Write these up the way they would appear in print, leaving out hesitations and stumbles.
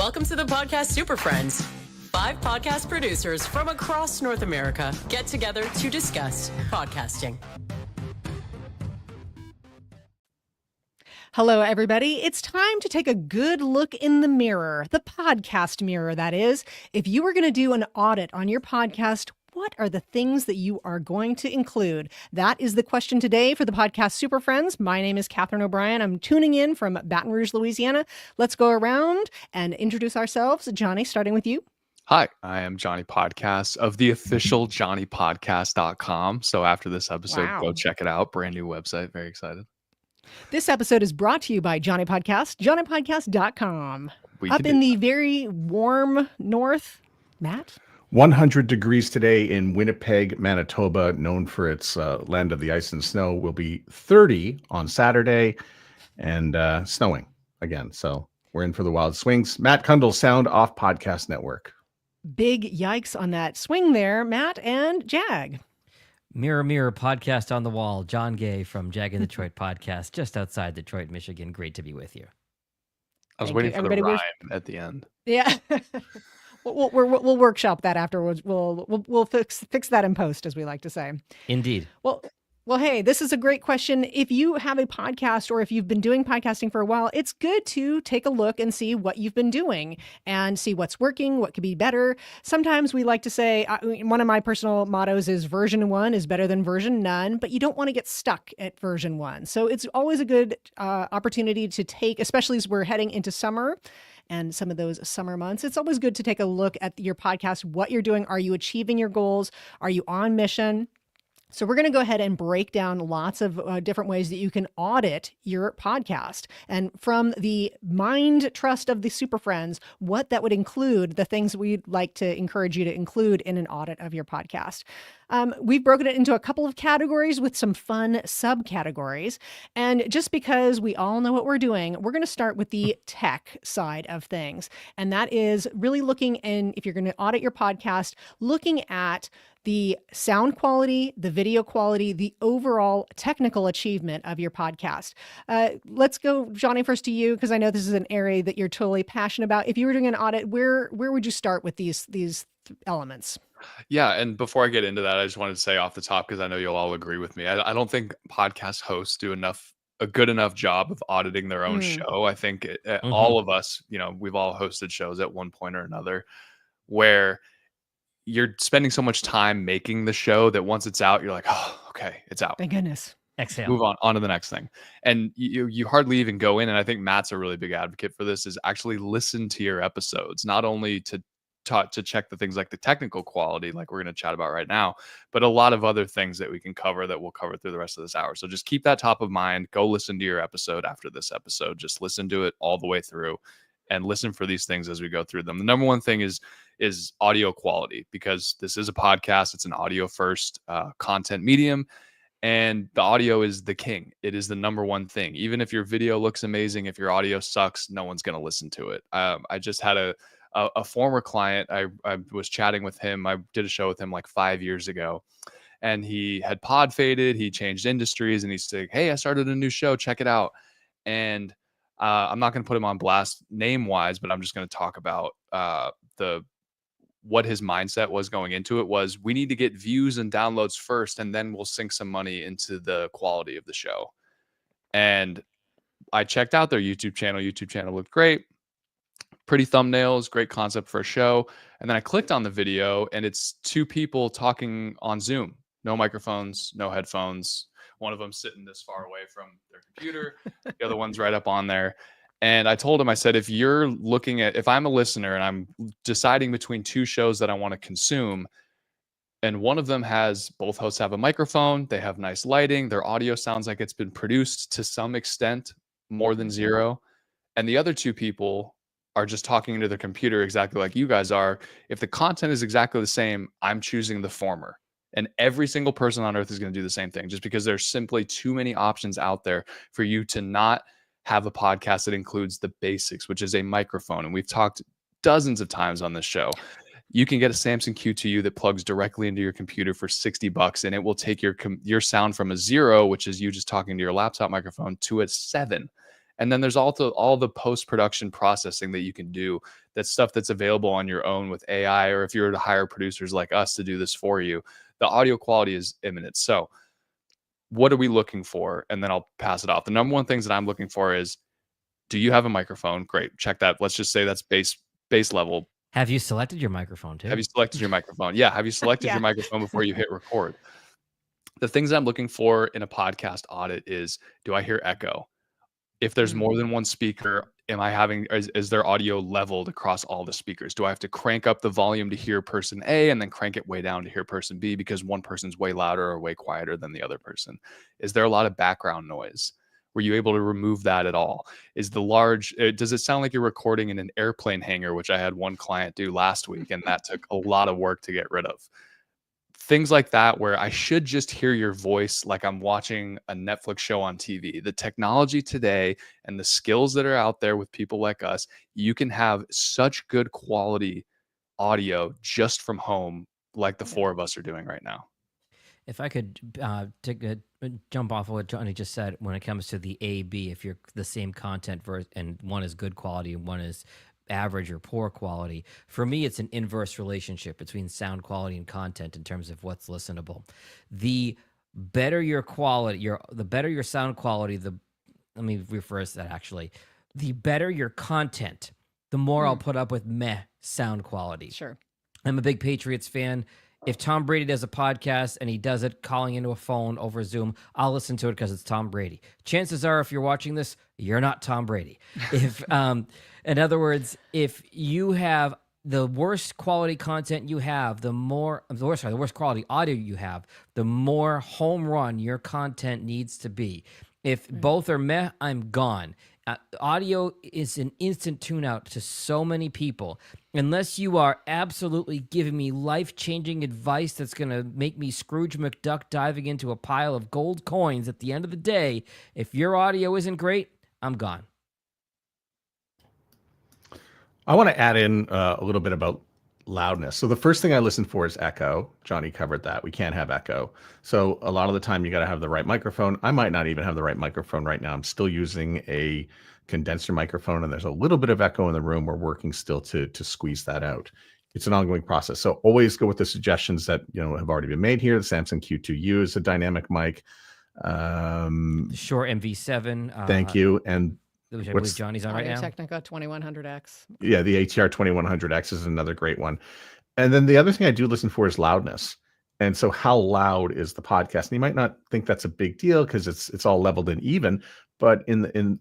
Welcome to the podcast Superfriends. 5 podcast producers from across North America get together to discuss podcasting. Hello, everybody. It's time to take a good look in the mirror, the podcast mirror, that is. If you were going to do an audit on your podcast, what are the things that you are going to include? That is the question today for the podcast Super Friends. My name is Catherine O'Brien. I'm tuning in from Baton Rouge, Louisiana. Let's go around and introduce ourselves. Johnny, starting with you. Hi, I am Johnny Podcast of the official johnnypodcast.com. So after this episode, Go check it out. Brand new website. Very excited. This episode is brought to you by Johnny Podcast, johnnypodcast.com. Up in the very warm north, Matt? 100 degrees today in Winnipeg, Manitoba, known for its land of the ice and snow. Will be 30 on Saturday and snowing again. So we're in for the wild swings. Matt Cundill, Sound Off Podcast Network. Big yikes on that swing there, Matt and Jag. Mirror, mirror, podcast on the wall. John Gay from Jag in Detroit Podcast, just outside Detroit, Michigan. Great to be with you. I was waiting for the rhyme at the end. Yeah. We'll workshop that afterwards. We'll fix that in post, as we like to say. Indeed. Well, hey, this is a great question. If you have a podcast or if you've been doing podcasting for a while, it's good to take a look and see what you've been doing and see what's working, what could be better. Sometimes we like to say, one of my personal mottos is version 1 is better than version none, but you don't want to get stuck at version 1. So it's always a good opportunity to take, especially as we're heading into summer and some of those summer months, it's always good to take a look at your podcast, what you're doing. Are you achieving your goals? Are you on mission? So we're going to go ahead and break down lots of different ways that you can audit your podcast. And from the mind trust of the Super Friends, what that would include, the things we'd like to encourage you to include in an audit of your podcast. We've broken it into a couple of categories with some fun subcategories. And just because we all know what we're doing, we're going to start with the tech side of things. And that is really looking in, if you're going to audit your podcast, looking at the sound quality, the video quality, the overall technical achievement of your podcast. Let's go, Johnny, first to you, because I know this is an area that you're totally passionate about. If you were doing an audit, where would you start with these elements? Yeah, and before I get into that, I just wanted to say off the top, because I know you'll all agree with me, I don't think podcast hosts do a good enough job of auditing their own show. I think all of us, we've all hosted shows at one point or another where you're spending so much time making the show that once it's out, you're like, oh, okay, it's out. Thank goodness. Exhale. Move on to the next thing. And you hardly even go in. And I think Matt's a really big advocate for this, is actually listen to your episodes, not only to check the things like the technical quality, like we're going to chat about right now, but a lot of other things that we can cover that we'll cover through the rest of this hour. So just keep that top of mind. Go listen to your episode after this episode. Just listen to it all the way through and listen for these things as we go through them. The number one thing is audio quality, because this is a podcast. It's an audio first content medium, and the audio is the king. It is the number one thing. Even if your video looks amazing, if your audio sucks, no one's going to listen to it. I just had a former client. I was chatting with him. I did a show with him like 5 years ago, and he had pod faded. He changed industries, and he's like, hey, I started a new show. Check it out. And I'm not going to put him on blast name wise, but I'm just going to talk about what his mindset was going into it. Was we need to get views and downloads first, and then we'll sink some money into the quality of the show. And I checked out their YouTube channel. YouTube channel looked great. Pretty thumbnails, great concept for a show. And then I clicked on the video, and it's 2 people talking on Zoom. No microphones, no headphones. One of them sitting this far away from their computer. The other one's right up on there. And I told him, I said, if I'm a listener and I'm deciding between 2 shows that I want to consume, and one of them both hosts have a microphone, they have nice lighting, their audio sounds like it's been produced to some extent, more than 0. And the other 2 people are just talking into their computer exactly like you guys are. If the content is exactly the same, I'm choosing the former. And every single person on earth is going to do the same thing, just because there's simply too many options out there for you to not have a podcast that includes the basics, which is a microphone. And we've talked dozens of times on this show. You can get a Samsung Q2U that plugs directly into your computer for $60, and it will take your sound from a 0, which is you just talking to your laptop microphone, to a 7. And then there's also all the post-production processing that you can do. That's stuff that's available on your own with AI, or if you were to hire producers like us to do this for you, the audio quality is imminent. So what are we looking for? And then I'll pass it off. The number one things that I'm looking for is, do you have a microphone? Great. Check that. Let's just say that's base level. Have you selected your microphone too? Have you selected your microphone? Yeah. Have you selected your microphone before you hit record? The things I'm looking for in a podcast audit is, do I hear echo? If there's more than one speaker, is their audio leveled across all the speakers? Do I have to crank up the volume to hear person A and then crank it way down to hear person B because one person's way louder or way quieter than the other person? Is there a lot of background noise? Were you able to remove that at all? Does it sound like you're recording in an airplane hangar, which I had one client do last week, and that took a lot of work to get rid of? Things like that, where I should just hear your voice like I'm watching a Netflix show on TV. The technology today and the skills that are out there with people like us, you can have such good quality audio just from home, like the four of us are doing right now. If I could jump off of what Johnny just said, when it comes to the A/B, if you're the same content and one is good quality and one is average or poor quality, for me it's an inverse relationship between sound quality and content in terms of what's listenable. The better your quality, the better your sound quality, let me reverse that actually. The better your content, the more I'll put up with meh sound quality. Sure. I'm a big Patriots fan. If Tom Brady does a podcast and he does it calling into a phone over Zoom, I'll listen to it because it's Tom Brady. Chances are, if you're watching this, you're not Tom Brady. If, in other words, if you have the worst quality content you have, the worst quality audio you have, the more home run your content needs to be. If both are meh, I'm gone. Audio is an instant tune out to so many people. Unless you are absolutely giving me life-changing advice that's going to make me Scrooge McDuck diving into a pile of gold coins at the end of the day, if your audio isn't great, I'm gone. I want to add in a little bit about loudness. So the first thing I listen for is echo. Johnny covered that. We can't have echo. So a lot of the time you got to have the right microphone. I might not even have the right microphone right now. I'm still using a condenser microphone, and there's a little bit of echo in the room. We're working still to squeeze that out. It's an ongoing process. So always go with the suggestions that have already been made here. The Samsung Q2U is a dynamic mic. The Shure MV7. Thank you. And which I believe Johnny's on right now. Technica 2100X. Yeah, the ATR 2100X is another great one. And then the other thing I do listen for is loudness. And so how loud is the podcast? And you might not think that's a big deal because it's all leveled and even, but in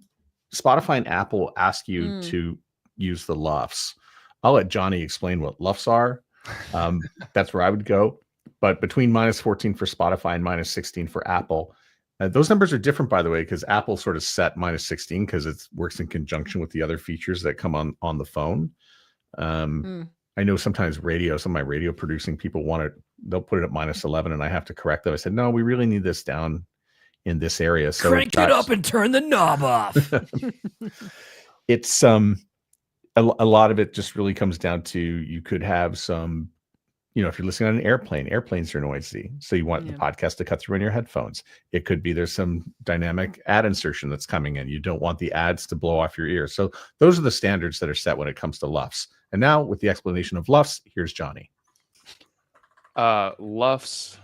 Spotify and Apple ask you to use the LUFS. I'll let Johnny explain what LUFS are. That's where I would go. But between -14 for Spotify and -16 for Apple, those numbers are different, by the way, because Apple sort of set -16 because it works in conjunction with the other features that come on the phone. I know sometimes some of my radio producing people they'll put it at -11 and I have to correct them. I said, no, we really need this down in this area. So crank it up and turn the knob off. It's a lot of it just really comes down to, you could have some, if you're listening on an airplane, airplanes are noisy. So you want the podcast to cut through in your headphones. It could be there's some dynamic ad insertion that's coming in. You don't want the ads to blow off your ears. So those are the standards that are set when it comes to LUFS. And now with the explanation of LUFS, here's Johnny. LUFS.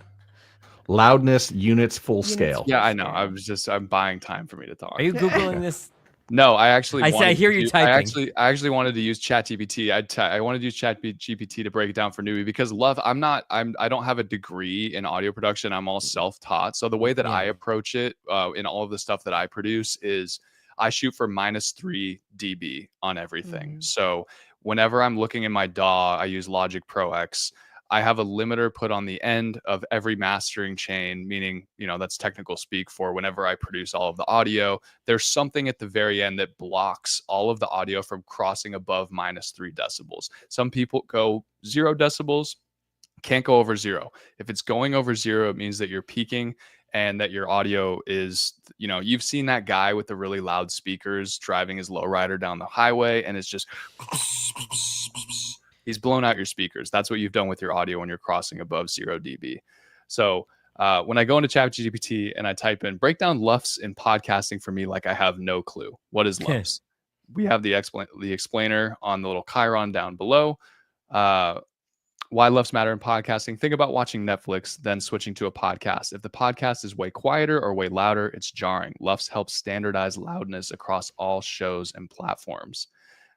Loudness units full scale. Yeah, I know. I'm buying time for me to talk. Are you Googling this? No, I hear you typing. I actually wanted to use ChatGPT. I wanted to use ChatGPT to break it down for newbie because I don't have a degree in audio production. I'm all self-taught. So the way that I approach it in all of the stuff that I produce is I shoot for -3 dB on everything. So whenever I'm looking in my DAW, I use Logic Pro X. I have a limiter put on the end of every mastering chain, meaning, that's technical speak for whenever I produce all of the audio, there's something at the very end that blocks all of the audio from crossing above -3 decibels. Some people go 0 decibels, can't go over 0. If it's going over 0, it means that you're peaking and that your audio is, you've seen that guy with the really loud speakers driving his lowrider down the highway and it's just... He's blown out your speakers. That's what you've done with your audio when you're crossing above 0 dB. So When I go into ChatGPT and I type in break down LUFS in podcasting for me, like I have no clue. What is LUFS? We have the explainer on the little chyron down below. Why LUFS matter in podcasting. Think about watching Netflix, then switching to a podcast. If the podcast is way quieter or way louder, it's jarring. LUFS helps standardize loudness across all shows and platforms.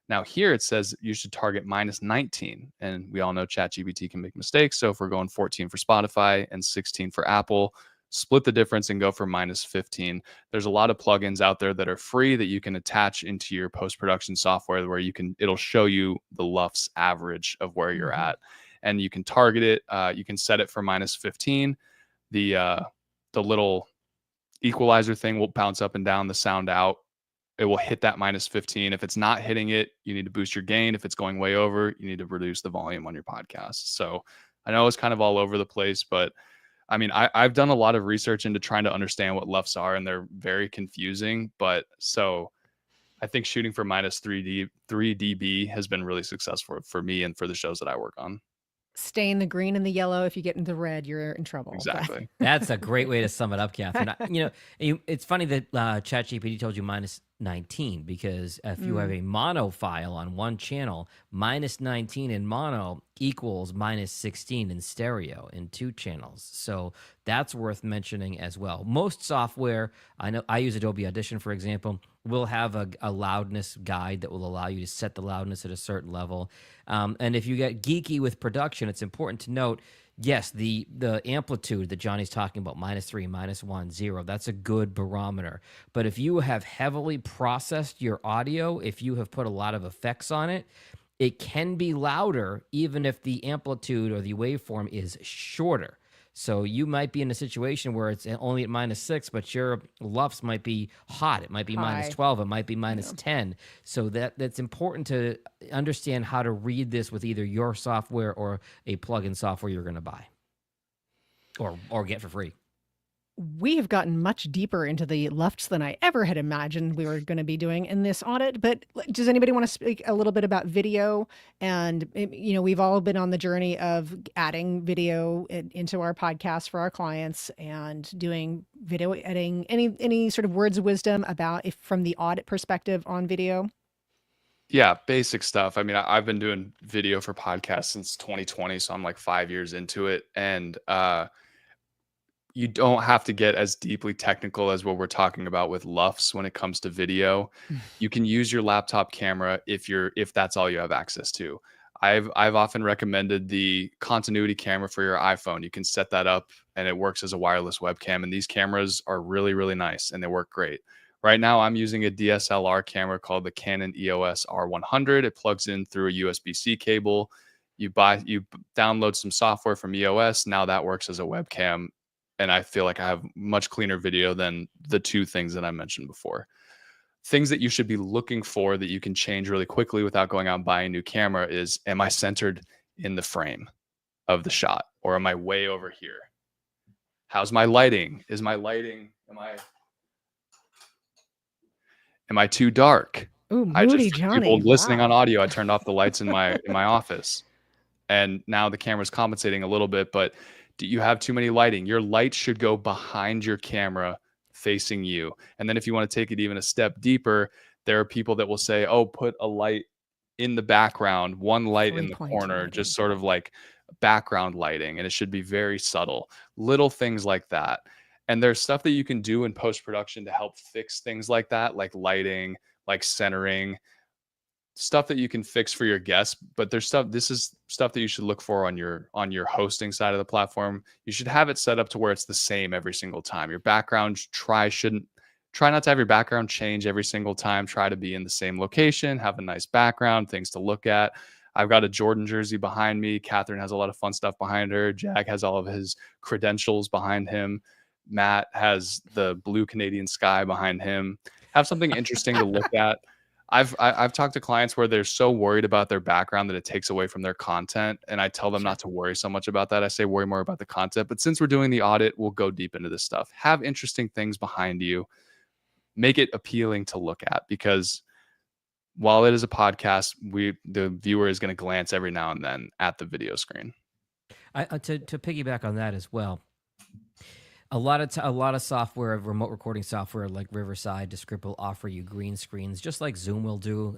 Now here it says you should target -19. And we all know ChatGPT can make mistakes. So if we're going 14 for Spotify and 16 for Apple, split the difference and go for -15. There's a lot of plugins out there that are free that you can attach into your post-production software where it'll show you the LUFS average of where you're at. And you can target it. You can set it for -15. The little equalizer thing will bounce up and down the sound out. It will hit that -15. If it's not hitting it, you need to boost your gain. If it's going way over, you need to reduce the volume on your podcast. So I know it's kind of all over the place, but I mean, I've done a lot of research into trying to understand what LUFS are, and they're very confusing. But so I think shooting for -3 dB has been really successful for me and for the shows that I work on. Stay in the green and the yellow. If you get into the red, you're in trouble. Exactly. That's a great way to sum it up, Catherine. It's funny that ChatGPT told you -19 because if you have a mono file on one channel, -19 in mono equals -16 in stereo in two channels. So that's worth mentioning as well. Most software, I know I use Adobe Audition, for example, will have a loudness guide that will allow you to set the loudness at a certain level. And if you get geeky with production, it's important to note, yes, the amplitude that Johnny's talking about, -3, -1, 0, that's a good barometer. But if you have heavily processed your audio, if you have put a lot of effects on it, it can be louder even if the amplitude or the waveform is shorter. So you might be in a situation where it's only at -6, but your LUFS might be hot. It might be High. -12. It might be -10. So that's important to understand how to read this with either your software or a plugin software you're going to buy or get for free. We have gotten much deeper into the LUFS than I ever had imagined we were going to be doing in this audit. But does anybody want to speak a little bit about video? And, we've all been on the journey of adding video into our podcast for our clients and doing video editing. Any sort of words of wisdom about from the audit perspective on video? Yeah, basic stuff. I mean, I've been doing video for podcasts since 2020, so I'm like 5 years into it. And you don't have to get as deeply technical as what we're talking about with LUFS when it comes to video. You can use your laptop camera if that's all you have access to. I've often recommended the continuity camera for your iPhone. You can set that up and it works as a wireless webcam. And these cameras are really, really nice and they work great. Right now, I'm using a DSLR camera called the Canon EOS R100. It plugs in through a USB-C cable. You download some software from EOS. Now that works as a webcam. And I feel like I have much cleaner video than the two things that I mentioned before. Things that you should be looking for that you can change really quickly without going out and buying a new camera is, am I centered in the frame of the shot? Or am I way over here? How's my lighting? Am I too dark? Ooh, moody Johnny. People listening Wow. on audio, I turned off the lights in my office. And now the camera's compensating a little bit, but do you have too many lighting? Your light should go behind your camera facing you. And then if you want to take it even a step deeper, there are people that will say, oh, put a light in the background, one light in the corner, lighting. just sort of like background lighting. And it should be very subtle, little things like that. And there's stuff that you can do in post-production to help fix things like that, like lighting, like centering, stuff that you can fix for your guests. But this is stuff that you should look for on your hosting side of the platform. You should have it set up to where it's the same every single time. Your background try not to have your background change every single time. Try to be in the same location, have a nice background, things to look at. I've got a Jordan jersey behind me. Catherine has a lot of fun stuff behind her. Jack has all of his credentials behind him. Matt has the blue Canadian sky behind him. Have something interesting to look at. I've talked to clients where they're so worried about their background that it takes away from their content. And I tell them not to worry so much about that. I say worry more about the content. But since we're doing the audit, we'll go deep into this stuff. Have interesting things behind you. Make it appealing to look at, because while it is a podcast, the viewer is going to glance every now and then at the video screen. To piggyback on that as well, A lot of software, remote recording software like Riverside, Descript will offer you green screens, just like Zoom will do.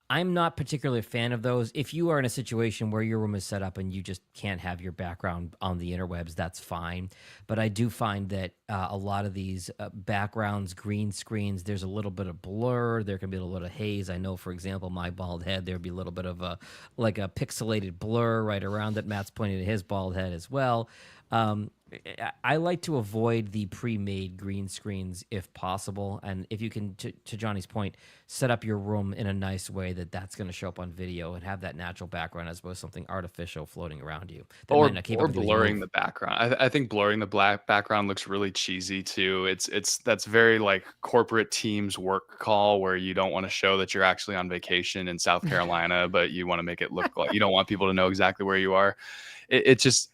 I'm not particularly a fan of those. If you are in a situation where your room is set up and you just can't have your background on the interwebs, that's fine. But I do find that a lot of these backgrounds, green screens, there's a little bit of blur. There can be a little bit of haze. I know, for example, my bald head, there'd be a little bit of a pixelated blur right around it. Matt's pointing at his bald head as well. I like to avoid the pre-made green screens if possible, and if you can, to Johnny's point, set up your room in a nice way that's going to show up on video and have that natural background as opposed to something artificial floating around you. Or blurring the background. I think blurring the black background looks really cheesy too. That's very like corporate teams work call where you don't want to show that you're actually on vacation in South Carolina, but you want to make it look like you don't want people to know exactly where you are. It just,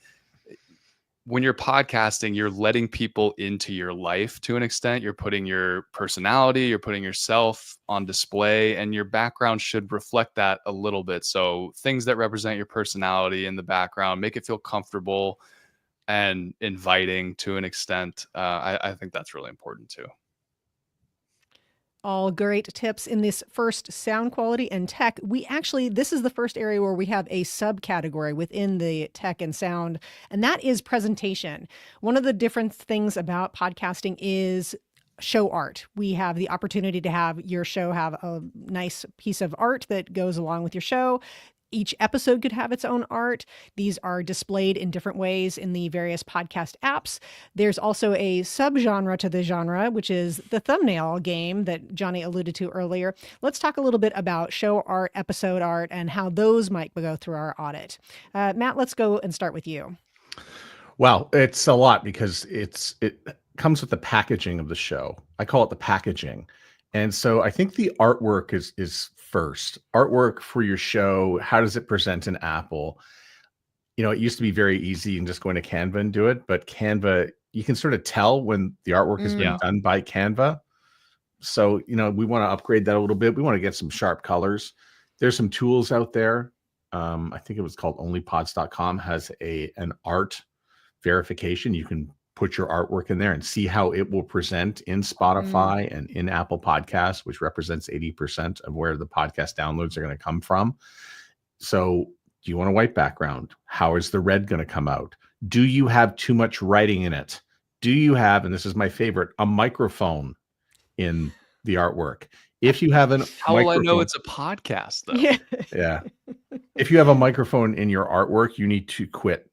when you're podcasting, you're letting people into your life to an extent. You're putting your personality, you're putting yourself on display, and your background should reflect that a little bit. So things that represent your personality in the background, make it feel comfortable and inviting to an extent. I think that's really important too. All great tips in this first sound quality and tech. This is the first area where we have a subcategory within the tech and sound, and that is presentation. One of the different things about podcasting is show art. We have the opportunity to have your show have a nice piece of art that goes along with your show. Each episode could have its own art. These are displayed in different ways in the various podcast apps. There's also a subgenre to the genre, which is the thumbnail game that Johnny alluded to earlier. Let's talk a little bit about show art, episode art, and how those might go through our audit. Matt, let's go and start with you. Well, it's a lot because it comes with the packaging of the show. I call it the packaging. And so I think the artwork is first. Artwork for your show, how does it present in Apple? It used to be very easy and just go into Canva and do it, but Canva, you can sort of tell when the artwork has been done by Canva. So, we want to upgrade that a little bit. We want to get some sharp colors. There's some tools out there. I think it was called onlypods.com has an art verification. You can put your artwork in there and see how it will present in Spotify and in Apple Podcasts, which represents 80% of where the podcast downloads are going to come from. So do you want a white background? How is the red going to come out? Do you have too much writing in it? Do you have, and this is my favorite, a microphone in the artwork? If you have how will I know it's a podcast though? Yeah. If you have a microphone in your artwork, you need to quit.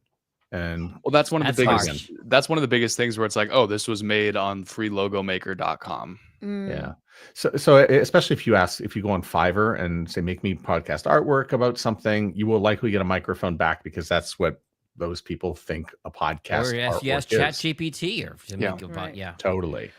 And well, that's one of the biggest things where it's like, oh, this was made on freelogomaker.com. Yeah. So especially if you go on Fiverr and say, make me podcast artwork about something, you will likely get a microphone back because that's what those people think a podcast or yes, ChatGPT or to make totally.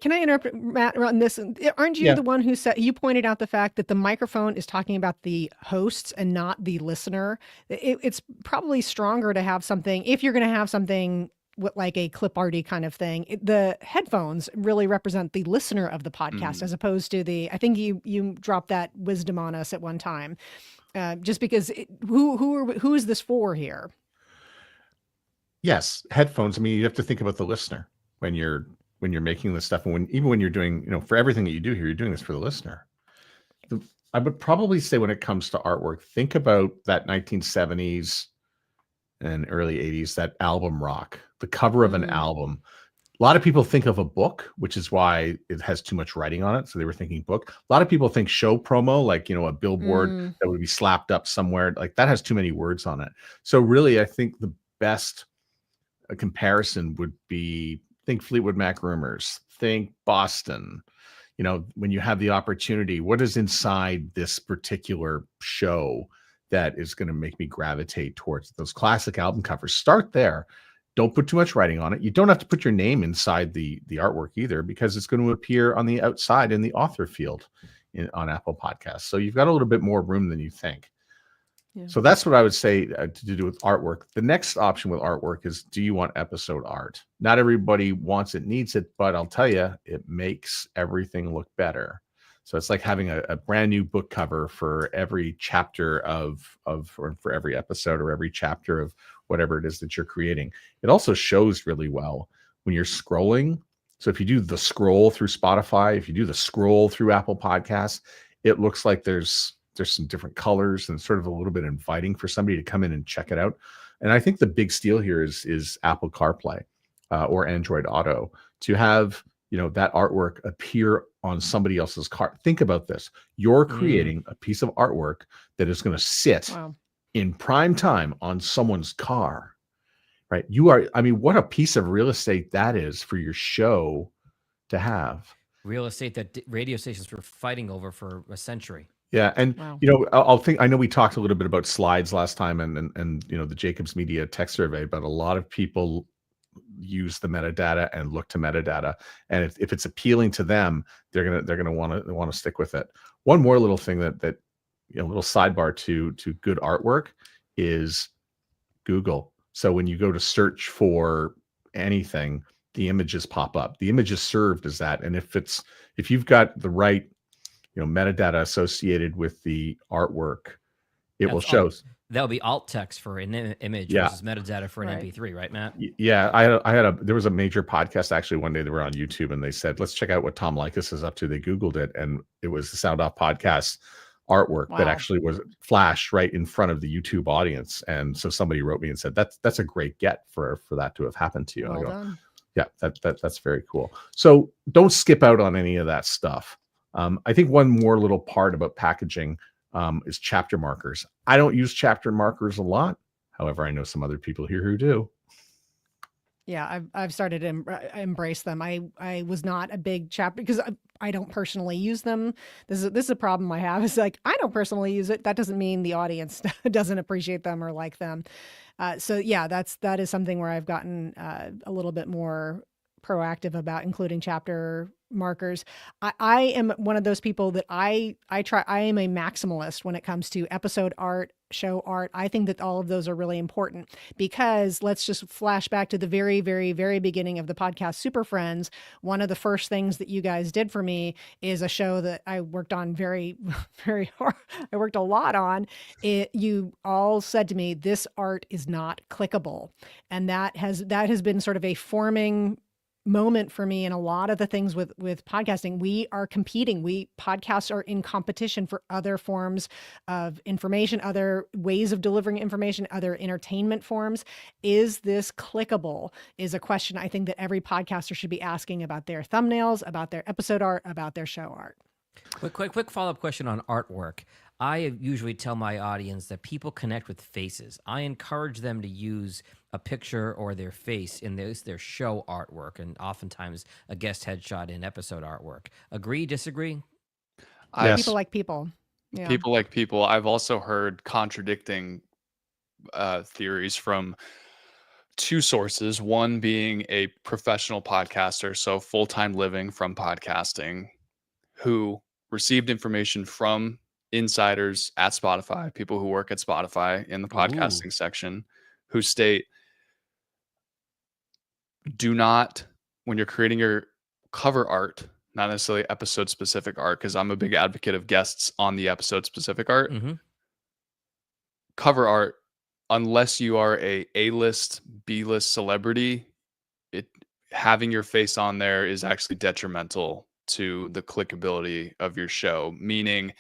Can I interrupt, Matt, on this? Aren't you the one who said, you pointed out the fact that the microphone is talking about the hosts and not the listener? It's probably stronger to have something, if you're going to have something like a clip arty kind of thing, the headphones really represent the listener of the podcast as opposed to I think you dropped that wisdom on us at one time, just because who is this for here? Yes, headphones. I mean, you have to think about the listener when you're making this stuff, and even when you're doing, for everything that you do here, you're doing this for the listener. I would probably say when it comes to artwork, think about that 1970s and early 80s, that album rock, the cover of an album. A lot of people think of a book, which is why it has too much writing on it. So they were thinking book. A lot of people think show promo, like, a billboard that would be slapped up somewhere. Like that has too many words on it. So really, I think the best comparison would be, think Fleetwood Mac Rumors, think Boston. When you have the opportunity, what is inside this particular show that is going to make me gravitate towards those classic album covers? Start there. Don't put too much writing on it. You don't have to put your name inside the artwork either, because it's going to appear on the outside in the author field on Apple Podcasts. So you've got a little bit more room than you think. Yeah. So that's what I would say to do with artwork. The next option with artwork is, do you want episode art? Not everybody wants it, needs it, but I'll tell you, it makes everything look better. So it's like having a brand new book cover for every chapter or for every episode or every chapter of whatever it is that you're creating. It also shows really well when you're scrolling. So if you do the scroll through Spotify, if you do the scroll through Apple Podcasts, it looks like there's some different colors and sort of a little bit inviting for somebody to come in and check it out. And I think the big steal here is Apple CarPlay or Android Auto to have, you know, that artwork appear on somebody else's car. Think about this. You're creating a piece of artwork that is going to sit in prime time on someone's car, right? You are, I mean, what a piece of real estate that is for your show to have. Real estate that radio stations were fighting over for a century. Yeah, and you know, I know we talked a little bit about slides last time, and you know, the Jacobs Media tech survey, but a lot of people use the metadata and look to metadata, and if it's appealing to them, they're gonna want to stick with it. One more little thing that you know, little sidebar to good artwork is Google. So when you go to search for anything, the images pop up. The image is served as that, and if you've got the right, you know, metadata associated with the artwork, it will show. That'll be alt text for an image versus metadata for an MP3, right, Matt? Yeah, there was a major podcast actually one day. They were on YouTube and they said, let's check out what Tom Likas is up to. They Googled it and it was the Sound Off podcast artwork that actually was flashed right in front of the YouTube audience. And so somebody wrote me and said, that's a great get for that to have happened to you. And I go, yeah, that's very cool. So don't skip out on any of that stuff. I think one more little part about packaging is chapter markers. I don't use chapter markers a lot. However, I know some other people here who do. Yeah, I've started to embrace them. I was not a big chapter because I don't personally use them. This is a problem I have. Is like I don't personally use it. That doesn't mean the audience doesn't appreciate them or like them. So yeah, that is something where I've gotten a little bit more proactive about including chapter markers. I am one of those people that I am a maximalist when it comes to episode art, show art. I think that all of those are really important because let's just flash back to the very, very, very beginning of the podcast, Superfriends. One of the first things that you guys did for me is a show that I worked on very, very hard. I worked a lot on it. You all said to me, this art is not clickable. And that has been sort of a forming moment for me. And a lot of the things with podcasting, we are competing. Podcasts are in competition for other forms of information, other ways of delivering information, other entertainment forms. Is this clickable is a question I think that every podcaster should be asking about their thumbnails, about their episode art, about their show art. Quick follow-up question on artwork. I usually tell my audience that people connect with faces. I encourage them to use a picture or their face in their show artwork, and oftentimes a guest headshot in episode artwork. Agree, disagree? Yes. People like people. Yeah. People like people. I've also heard contradicting theories from two sources. One being a professional podcaster, so full-time living from podcasting, who received information from insiders at Spotify, people who work at Spotify in the podcasting section, who state, do not, when you're creating your cover art, not necessarily episode specific art, because I'm a big advocate of guests on the episode specific art. Cover art, unless you are a A-list, B-list celebrity, having your face on there is actually detrimental to the clickability of your show. Meaning,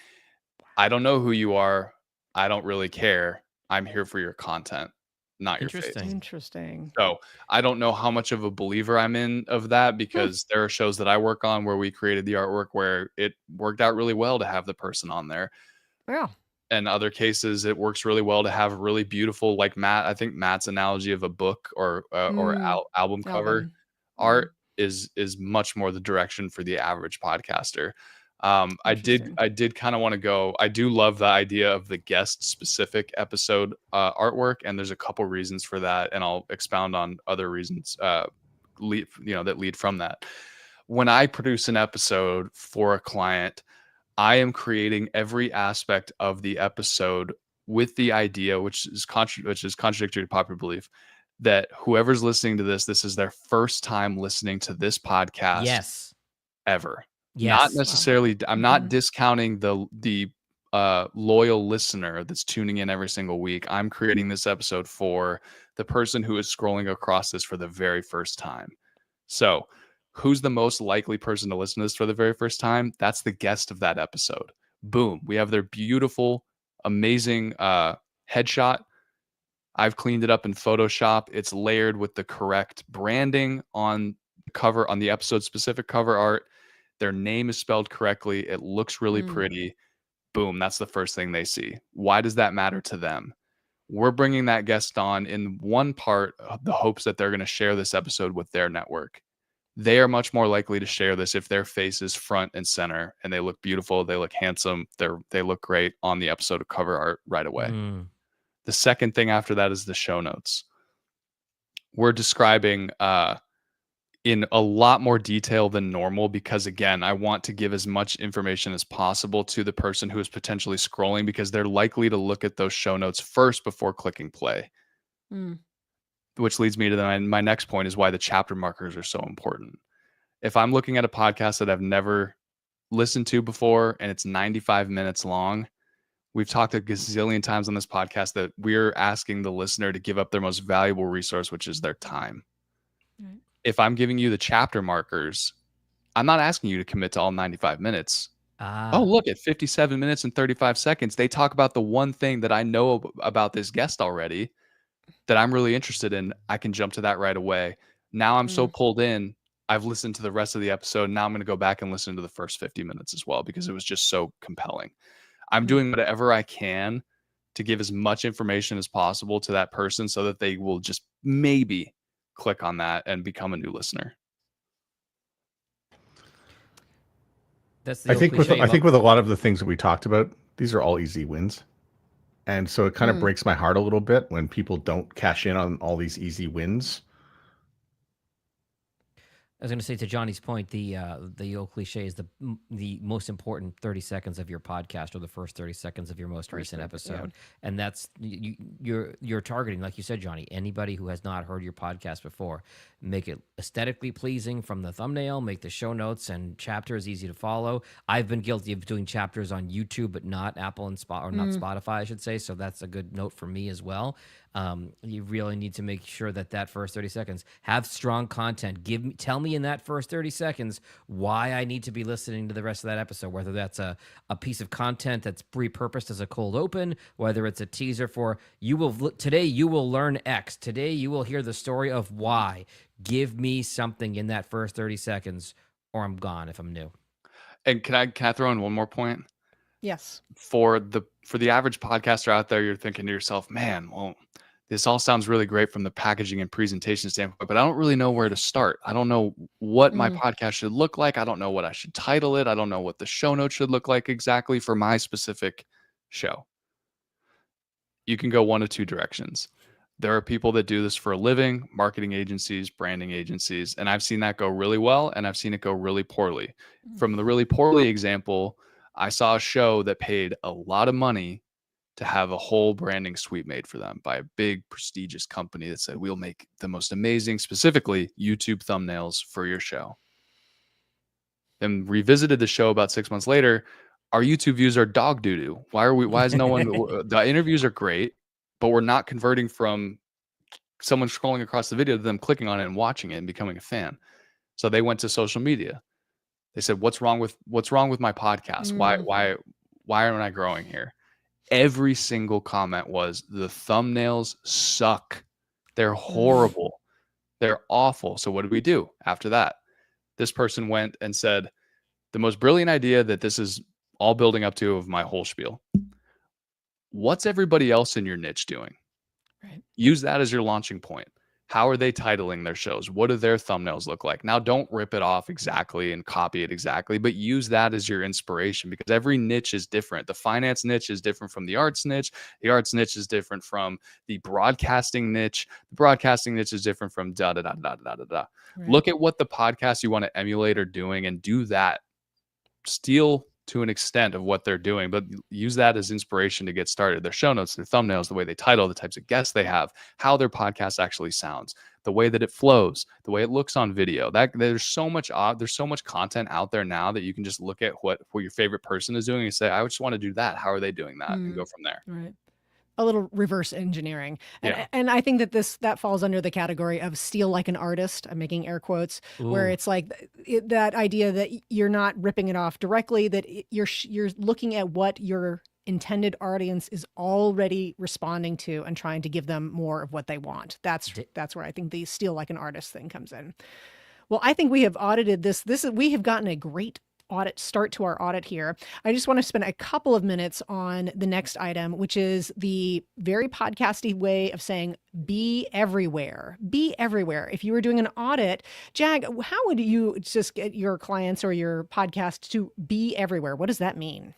I don't know who you are. I don't really care. I'm here for your content, not your face. Interesting. So I don't know how much of a believer I'm in of that, because there are shows that I work on where we created the artwork where it worked out really well to have the person on there. Yeah. In other cases, it works really well to have really beautiful, like I think Matt's analogy of a book or album cover art is much more the direction for the average podcaster. I did kind of want to go. I do love the idea of the guest specific episode artwork, and there's a couple reasons for that, and I'll expound on other reasons that lead from that. When I produce an episode for a client, I am creating every aspect of the episode with the idea, which is contradictory to popular belief, that whoever's listening to this is their first time listening to this podcast ever. Yes. Not necessarily. I'm not discounting the loyal listener that's tuning in every single week. I'm creating this episode for the person who is scrolling across this for the very first time. So who's the most likely person to listen to this for the very first time? That's the guest of that episode. Boom. We have their beautiful, amazing headshot. I've cleaned it up in Photoshop. It's layered with the correct branding on cover, on the episode specific cover art. Their name is spelled correctly. It looks really pretty. Boom. That's the first thing they see. Why does that matter to them? We're bringing that guest on in one part of the hopes that they're going to share this episode with their network. They are much more likely to share this if their face is front and center and they look beautiful, they look handsome, they look great on the episode of cover art right away. The second thing after that is the show notes. We're describing in a lot more detail than normal because, again, I want to give as much information as possible to the person who is potentially scrolling because they're likely to look at those show notes first before clicking play. Which leads me to my next point is why the chapter markers are so important. If I'm looking at a podcast that I've never listened to before and it's 95 minutes long, we've talked a gazillion times on this podcast that we're asking the listener to give up their most valuable resource, which is their time. Right. If I'm giving you the chapter markers, I'm not asking you to commit to all 95 minutes. Oh, look, at 57 minutes and 35 seconds, they talk about the one thing that I know about this guest already that I'm really interested in. I can jump to that right away. Now I'm so pulled in. I've listened to the rest of the episode. Now I'm going to go back and listen to the first 50 minutes as well because it was just so compelling. I'm doing whatever I can to give as much information as possible to that person so that they will just maybe click on that and become a new listener. That's the I think with a lot of the things that we talked about, these are all easy wins. And so it kind of breaks my heart a little bit when people don't cash in on all these easy wins. I was going to say, to Johnny's point, the old cliche is the most important 30 seconds of your podcast or the first 30 seconds of your most recent episode. And that's you're targeting, like you said, Johnny, anybody who has not heard your podcast before. Make it aesthetically pleasing from the thumbnail, make the show notes and chapters easy to follow. I've been guilty of doing chapters on YouTube, but not Apple and not Spotify, I should say. So that's a good note for me as well. You really need to make sure that first 30 seconds have strong content. Tell me in that first 30 seconds why I need to be listening to the rest of that episode, whether that's a piece of content that's repurposed as a cold open, whether it's a teaser for today you will learn X. Today you will hear the story of Y. Give me something in that first 30 seconds or I'm gone if I'm new. And can I throw in one more point? Yes. For the average podcaster out there, you're thinking to yourself, man, well, this all sounds really great from the packaging and presentation standpoint, but I don't really know where to start. I don't know what my podcast should look like. I don't know what I should title it. I don't know what the show notes should look like exactly for my specific show. You can go one of two directions. There are people that do this for a living, marketing agencies, branding agencies, and I've seen that go really well and I've seen it go really poorly. From the really poorly example, I saw a show that paid a lot of money to have a whole branding suite made for them by a big prestigious company that said, we'll make the most amazing, specifically YouTube thumbnails for your show. Then revisited the show about 6 months later. Our YouTube views are dog doo-doo. Why is no one, the interviews are great, but we're not converting from someone scrolling across the video to them clicking on it and watching it and becoming a fan. So they went to social media. They said, what's wrong with my podcast? Why aren't I growing here? Every single comment was, the thumbnails suck. They're horrible. They're awful. So what did we do after that? This person went and said, the most brilliant idea that this is all building up to of my whole spiel. What's everybody else in your niche doing? Right. Use that as your launching point. How are they titling their shows? What do their thumbnails look like? Now, don't rip it off exactly and copy it exactly, but use that as your inspiration because every niche is different. The finance niche is different from the arts niche. The arts niche is different from the broadcasting niche. The broadcasting niche is different from da da da da da da da. Right. Look at what the podcast you want to emulate are doing and do that. Steal to an extent of what they're doing, but use that as inspiration to get started. Their show notes, their thumbnails, the way they title, the types of guests they have, how their podcast actually sounds, the way that it flows, the way it looks on video. There's so much content out there now that you can just look at what your favorite person is doing and say, I just want to do that. How are they doing that? And go from there. Right. a little reverse engineering. And, Yeah. and I think that that falls under the category of steal like an artist. I'm making air quotes, where Ooh. it's like that idea that you're not ripping it off directly, that you're looking at what your intended audience is already responding to and trying to give them more of what they want. That's where I think the steal like an artist thing comes in. Well, I think we have audited this. We have gotten a great start to our audit here. I just want to spend a couple of minutes on the next item, which is the very podcasty way of saying be everywhere. Be everywhere. If you were doing an audit, Jag, how would you just get your clients or your podcast to be everywhere? What does that mean?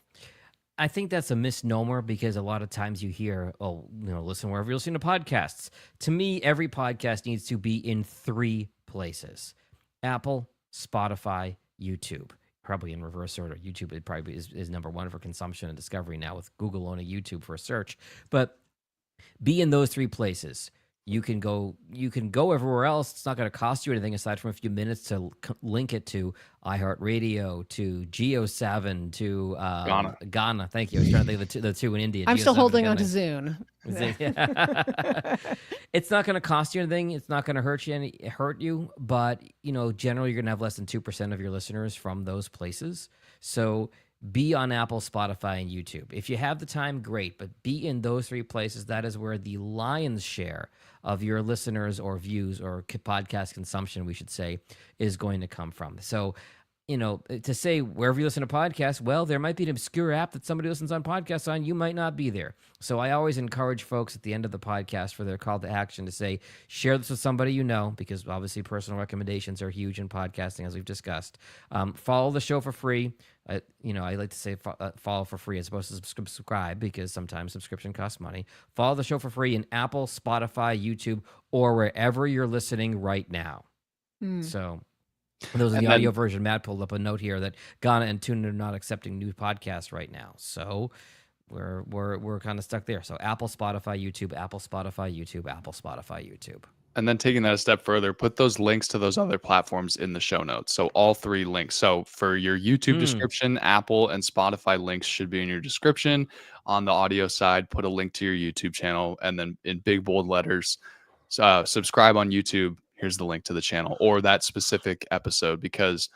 I think that's a misnomer because a lot of times you hear, oh, listen wherever you're listening to podcasts. To me, every podcast needs to be in 3 places: Apple, Spotify, YouTube. Probably in reverse order. YouTube it probably is number 1 for consumption and discovery now, with Google owning YouTube for search. But be in those 3 places. You can go everywhere else. It's not going to cost you anything aside from a few minutes to link it to iHeartRadio, to Geo7, to Ghana. Thank you. I was trying to think of the two in India. I'm still holding on to Zune. Zune. It's not going to cost you anything. It's not going to hurt you. But generally, you're going to have less than 2% of your listeners from those places. So be on Apple, Spotify, and YouTube. If you have the time, great. But be in those 3 places. That is where the lion's share of your listeners or views or podcast consumption, we should say, is going to come from. So, to say wherever you listen to podcasts, well, there might be an obscure app that somebody listens on podcasts on. You might not be there. So I always encourage folks at the end of the podcast for their call to action to say, share this with somebody you know, because obviously personal recommendations are huge in podcasting, as we've discussed. Follow the show for free. I like to say follow for free as opposed to subscribe, because sometimes subscription costs money. Follow the show for free in Apple, Spotify, YouTube, or wherever you're listening right now. So those are the audio version. Matt pulled up a note here that Ghana and Tuna are not accepting new podcasts right now. So we're kind of stuck there. So Apple, Spotify, YouTube, Apple, Spotify, YouTube, Apple, Spotify, YouTube. And then taking that a step further, put those links to those other platforms in the show notes. So all 3 links. So for your YouTube description, Apple and Spotify links should be in your description. On the audio side, put a link to your YouTube channel, and then in big bold letters, subscribe on YouTube. Here's the link to the channel or that specific episode, because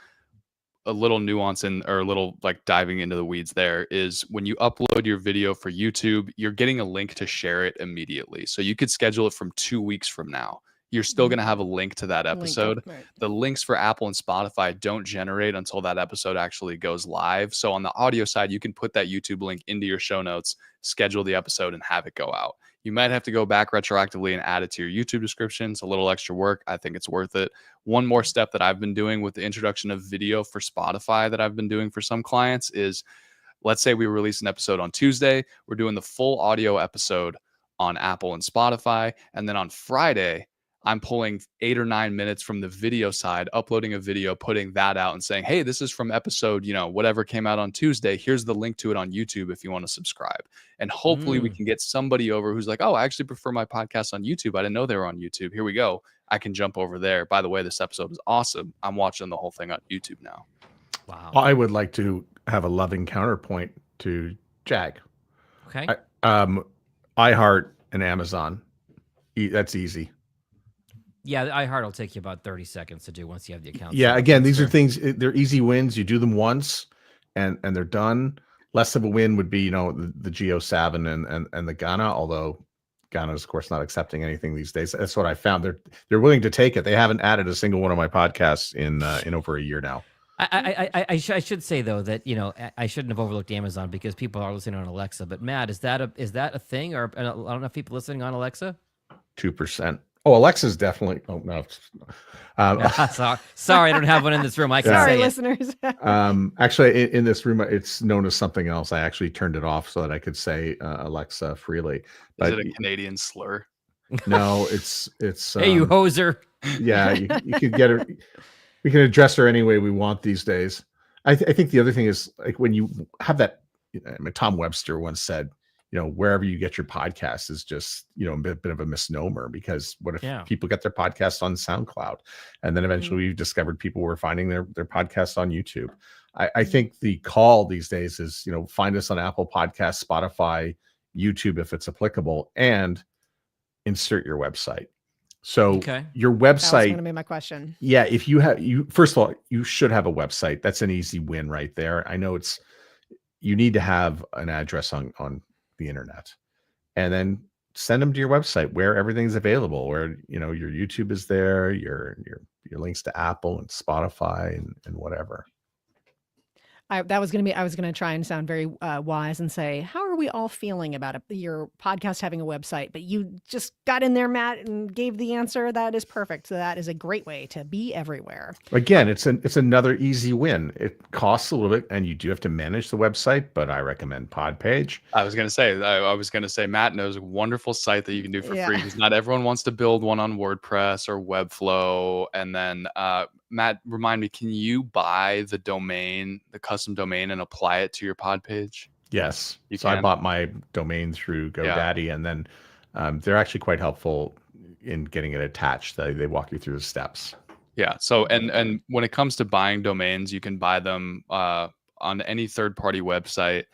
a little nuance or a little like diving into the weeds there is when you upload your video for YouTube, you're getting a link to share it immediately. So you could schedule it from 2 weeks from now. You're still going to have a link to that episode. Right. The links for Apple and Spotify don't generate until that episode actually goes live. So on the audio side, you can put that YouTube link into your show notes, schedule the episode, and have it go out. You might have to go back retroactively and add it to your YouTube description. It's a little extra work. I think it's worth it. One more step that I've been doing with the introduction of video for Spotify that I've been doing for some clients is, let's say we release an episode on Tuesday. We're doing the full audio episode on Apple and Spotify. And then on Friday, I'm pulling 8 or 9 minutes from the video side, uploading a video, putting that out and saying, hey, this is from episode, whatever came out on Tuesday. Here's the link to it on YouTube if you want to subscribe. And hopefully we can get somebody over who's like, oh, I actually prefer my podcast on YouTube. I didn't know they were on YouTube. Here we go. I can jump over there. By the way, this episode is awesome. I'm watching the whole thing on YouTube now. Wow. I would like to have a loving counterpoint to Jag. Okay. iHeart and Amazon. That's easy. Yeah, iHeart will take you about 30 seconds to do once you have the account. Yeah, again, these are things, they're easy wins. You do them once and they're done. Less of a win would be, the Geo7 and the Ghana, although Ghana is, of course, not accepting anything these days. That's what I found. They're willing to take it. They haven't added a single one of my podcasts in over a year now. I should say, though, that, I shouldn't have overlooked Amazon because people are listening on Alexa. But Matt, is that a thing? Or I don't know if people listening on Alexa? 2%. Oh, Alexa's definitely. Oh no. Sorry, I don't have one in this room. I can Sorry, say listeners. Actually, in this room, it's known as something else. I actually turned it off so that I could say Alexa freely. But is it a Canadian slur? No, it's. Hey, you hoser. Yeah, you could get her. We can address her any way we want these days. I think the other thing is, like, when you have that. Tom Webster once said, wherever you get your podcast is just, a bit of a misnomer, because what if people get their podcasts on SoundCloud, and then eventually we've discovered people were finding their podcasts on YouTube. I think the call these days is, find us on Apple Podcasts, Spotify, YouTube if it's applicable, and insert your website. So Okay. your That was going website, to be my question. yeah, if you have, first of all, you should have a website. That's an easy win right there. I know you need to have an address on the internet, and then send them to your website where everything's available, where your YouTube is there, your links to Apple and Spotify and whatever. I was going to try and sound very wise and say, how are we all feeling about your podcast having a website? But you just got in there, Matt, and gave the answer. That is perfect. So that is a great way to be everywhere. Again, it's another easy win. It costs a little bit, and you do have to manage the website, but I recommend Podpage. I was going to say, Matt knows a wonderful site that you can do for Yeah. free, because not everyone wants to build one on WordPress or Webflow. And then, Matt, remind me, can you buy the domain, the custom domain, and apply it to your pod page? Yes. You So I can? bought my domain through GoDaddy, and then they're actually quite helpful in getting it attached. They walk you through the steps. Yeah. So, and when it comes to buying domains, you can buy them on any third-party website.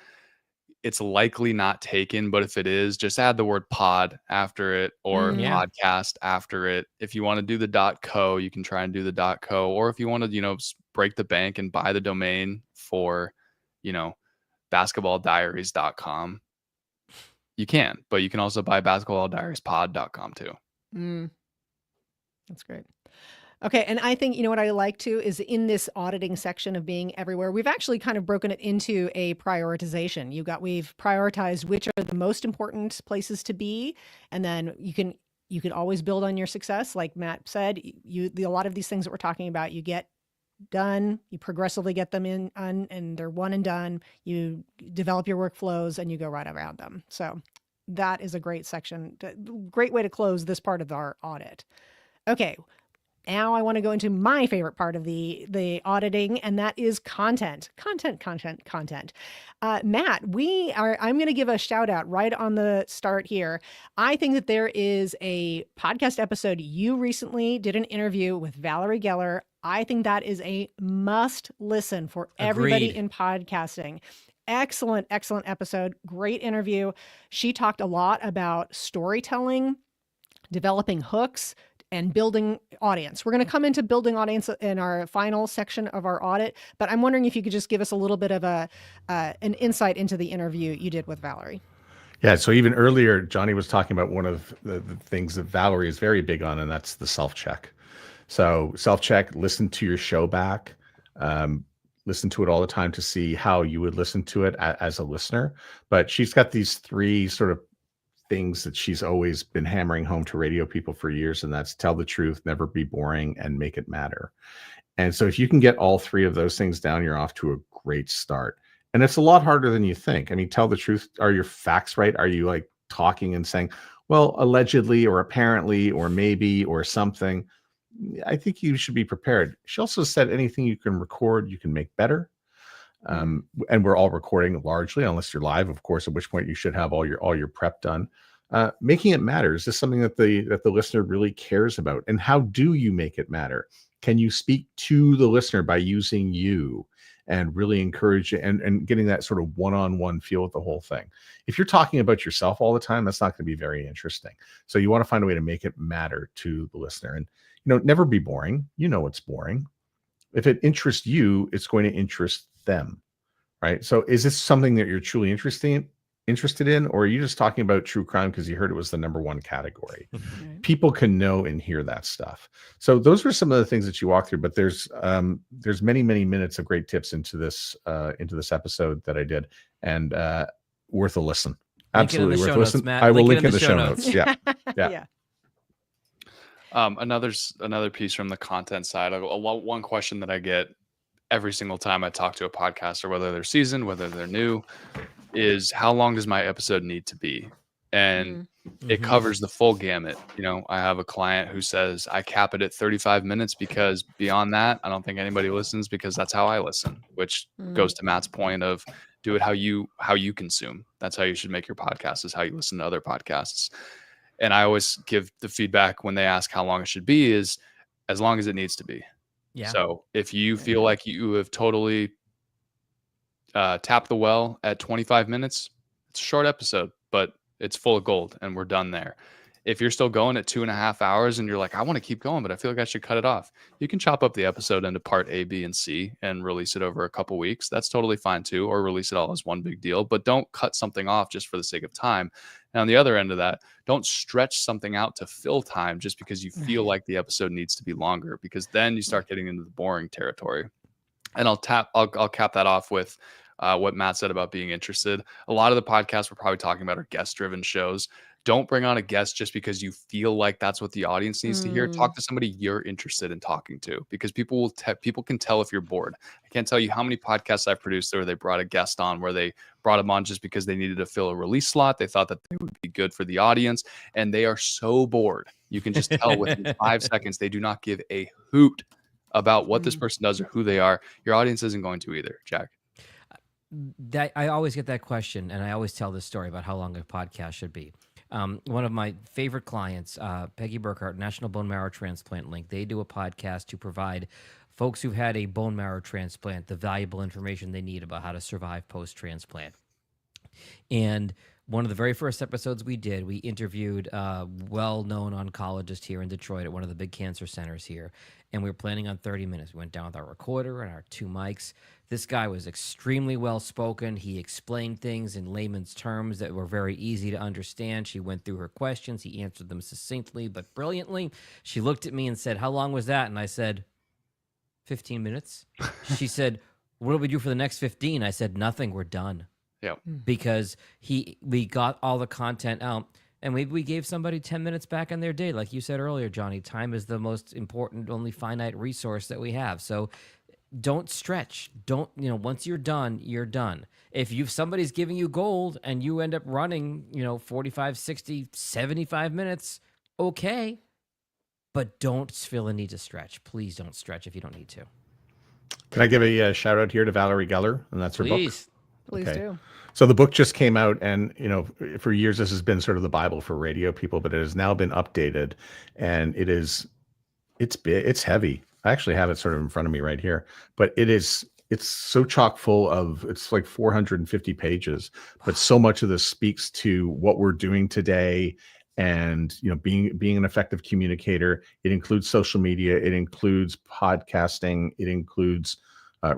It's likely not taken, but if it is, just add the word pod after it, or Yeah. podcast after it. If you want to do the .co, you can try and do the .co, or if you want to, break the bank and buy the domain for, basketballdiaries.com, you can, but you can also buy basketballdiariespod.com too. That's great. Okay. And I think, what I like too is in this auditing section of being everywhere, we've actually kind of broken it into a prioritization. We've prioritized which are the most important places to be. And then you can always build on your success. Like Matt said, a lot of these things that we're talking about, you get done, you progressively get them in and they're one and done. You develop your workflows and you go right around them. So that is a great section, great way to close this part of our audit. Okay. Now I want to go into my favorite part of the auditing, and that is content. Matt, I'm going to give a shout out right on the start here. I think that there is a podcast episode. You recently did an interview with Valerie Geller. I think that is a must listen for everybody Agreed. in podcasting. Excellent episode. Great interview. She talked a lot about storytelling, developing hooks, and building audience. We're going to come into building audience in our final section of our audit, but I'm wondering if you could just give us a little bit of an insight into the interview you did with Valerie. Yeah. So even earlier, Johnny was talking about one of the things that Valerie is very big on, and that's the self-check. So self-check, listen to your show back, listen to it all the time to see how you would listen to it as a listener. But she's got these three sort of things that she's always been hammering home to radio people for years, and that's tell the truth, never be boring, and make it matter. And so if you can get all three of those things down, you're off to a great start. And it's a lot harder than you think. I mean, tell the truth. Are your facts right? Are you like talking and saying, well, allegedly or apparently or maybe or something? I think you should be prepared. She also said anything you can record, you can make better. And we're all recording largely, unless you're live, of course, at which point you should have all your prep done. Making it matter. Is this something that the listener really cares about? And how do you make it matter? Can you speak to the listener by using you and really encourage and getting that sort of one-on-one feel with the whole thing? If you're talking about yourself all the time, that's not going to be very interesting. So you want to find a way to make it matter to the listener. And never be boring. It's boring. If it interests you, it's going to interest them, right? So is this something that you're truly interested in, or are you just talking about true crime because you heard it was the #1 category? People can know and hear that stuff. So those are some of the things that you walk through, but there's many minutes of great tips into this episode that I did, and worth a listen. Absolutely worth a listen. I will link in the show notes. Yeah. Yeah. Another piece from the content side. One question that I get every single time I talk to a podcaster, whether they're seasoned, whether they're new, is how long does my episode need to be? And it covers the full gamut. I have a client who says I cap it at 35 minutes because beyond that, I don't think anybody listens, because that's how I listen, which goes to Matt's point of do it how you consume. That's how you should make your podcast, is how you listen to other podcasts. And I always give the feedback when they ask how long it should be is as long as it needs to be. Yeah. So if you feel like you have totally tapped the well at 25 minutes, it's a short episode. but it's full of gold and we're done there. If you're still going at 2.5 hours and you're like, I want to keep going, but I feel like I should cut it off, you can chop up the episode into part A, B, and C and release it over a couple weeks. That's totally fine too, or release it all as one big deal, but don't cut something off just for the sake of time. And on the other end of that, don't stretch something out to fill time just because you feel like the episode needs to be longer, because then you start getting into the boring territory. And I'll cap that off with what Matt said about being interested. A lot of the podcasts we're probably talking about are guest-driven shows. Don't bring on a guest just because you feel like that's what the audience needs to hear. Talk to somebody you're interested in talking to, because people can tell if you're bored. I can't tell you how many podcasts I've produced where they brought a guest on, where they brought them on just because they needed to fill a release slot. They thought that they would be good for the audience, and they are so bored. You can just tell within 5 seconds they do not give a hoot about what this person does or who they are. Your audience isn't going to either, Jack. That I always get that question, and I always tell this story about how long a podcast should be. One of my favorite clients, Peggy Burkhart, National Bone Marrow Transplant Link, they do a podcast to provide folks who've had a bone marrow transplant the valuable information they need about how to survive post-transplant. And one of the very first episodes we did, we interviewed a well-known oncologist here in Detroit at one of the big cancer centers here, and we were planning on 30 minutes. We went down with our recorder and our 2 mics. This guy was extremely well-spoken. He explained things in layman's terms that were very easy to understand. She went through her questions. He answered them succinctly but brilliantly. She looked at me and said, "How long was that?" And I said, 15 minutes. She said, "What do we do for the next 15?" I said, "Nothing. We're done." Yeah. Because we got all the content out, and we gave somebody 10 minutes back in their day. Like you said earlier, Johnny, time is the most important, only finite resource that we have. So don't stretch. Don't, once you're done, you're done. If somebody's giving you gold and you end up running, 45, 60, 75 minutes, okay. But don't feel a need to stretch. Please don't stretch if you don't need to. Can I give a shout out here to Valerie Geller? And that's her book. Please do. So the book just came out, and for years this has been sort of the Bible for radio people, but it has now been updated, and it's big, it's heavy. I actually have it sort of in front of me right here, but it's so chock full of, it's like 450 pages, but so much of this speaks to what we're doing today, and being an effective communicator. It includes social media, it includes podcasting, it includes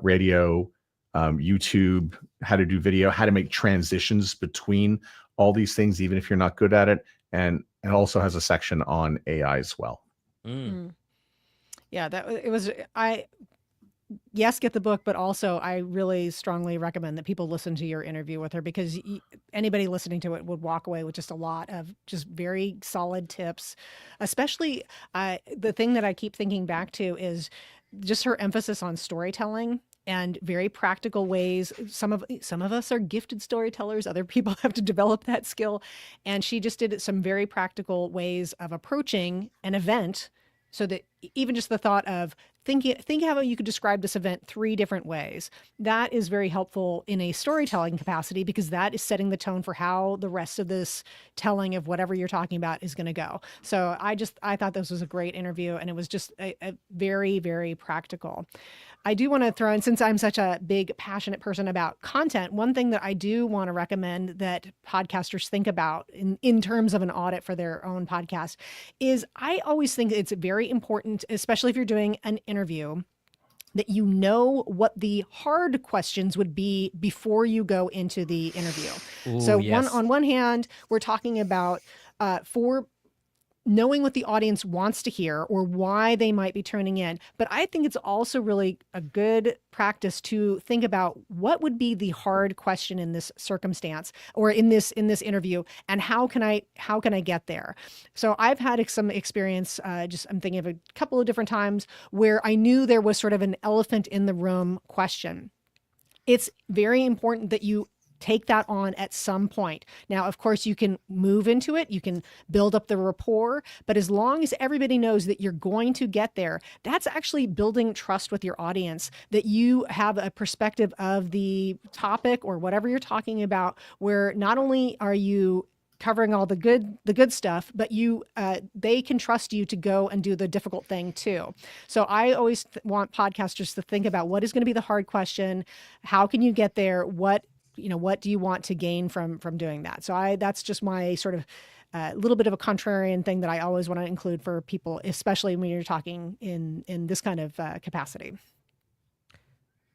radio, YouTube, how to do video, how to make transitions between all these things, even if you're not good at it. And it also has a section on AI as well. Yeah, get the book, but also I really strongly recommend that people listen to your interview with her, because anybody listening to it would walk away with just a lot of just very solid tips. Especially the thing that I keep thinking back to is just her emphasis on storytelling and very practical ways. Some of us are gifted storytellers. Other people have to develop that skill. And she just did some very practical ways of approaching an event, so that even just the thought of think how you could describe this event 3 different ways. That is very helpful in a storytelling capacity, because that is setting the tone for how the rest of this telling of whatever you're talking about is going to go. So I thought this was a great interview, and it was just a very, very practical. I do want to throw in, since I'm such a big, passionate person about content, one thing that I do want to recommend that podcasters think about in terms of an audit for their own podcast is, I always think it's very important, especially if you're doing an interview, that you know what the hard questions would be before you go into the interview. Ooh, so yes. on one hand, we're talking about for knowing what the audience wants to hear or why they might be tuning in. But I think it's also really a good practice to think about what would be the hard question in this circumstance or in this interview, and how can I get there? So I've had some experience, I'm thinking of a couple of different times where I knew there was sort of an elephant in the room question. It's very important that you take that on at some point. Now, of course, you can move into it, you can build up the rapport, but as long as everybody knows that you're going to get there, that's actually building trust with your audience, that you have a perspective of the topic or whatever you're talking about, where not only are you covering all the good stuff, but they can trust you to go and do the difficult thing too. So I always want podcasters to think about what is going to be the hard question, how can you get there, what what do you want to gain from doing that? So that's just my sort of little bit of a contrarian thing that I always want to include for people, especially when you're talking in this kind of capacity.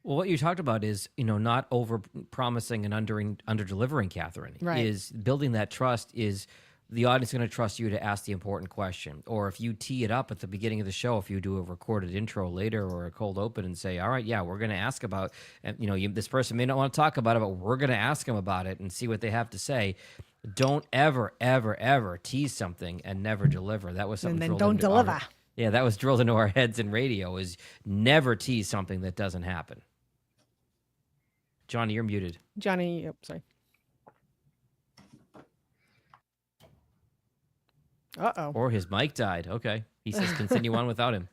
Well, what you talked about is, not over promising and under delivering, Catherine. Right. Is building that trust is the audience going to trust you to ask the important question. Or if you tee it up at the beginning of the show, if you do a recorded intro later or a cold open and say, all right, yeah, we're going to ask about, and this person may not want to talk about it, but we're going to ask them about it and see what they have to say. Don't ever, ever, ever tease something and never deliver. That was something. And then don't deliver. That was drilled into our heads in radio, is never tease something that doesn't happen. Johnny, you're muted. Johnny, sorry. Uh-oh. Or his mic died. Okay. He says continue on without him.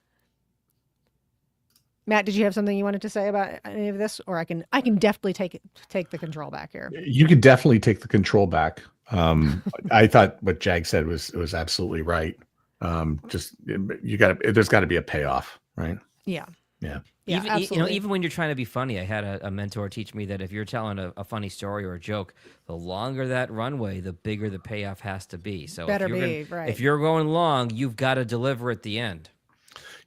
Matt, did you have something you wanted to say about any of this? Or I can definitely take the control back here. You could definitely take the control back. I thought what Jag said was absolutely right. There's got to be a payoff, right? Yeah. Yeah. Yeah, absolutely. Even when you're trying to be funny, I had a mentor teach me that if you're telling a funny story or a joke, the longer that runway, the bigger the payoff has to be. So if you're going long, you've got to deliver at the end.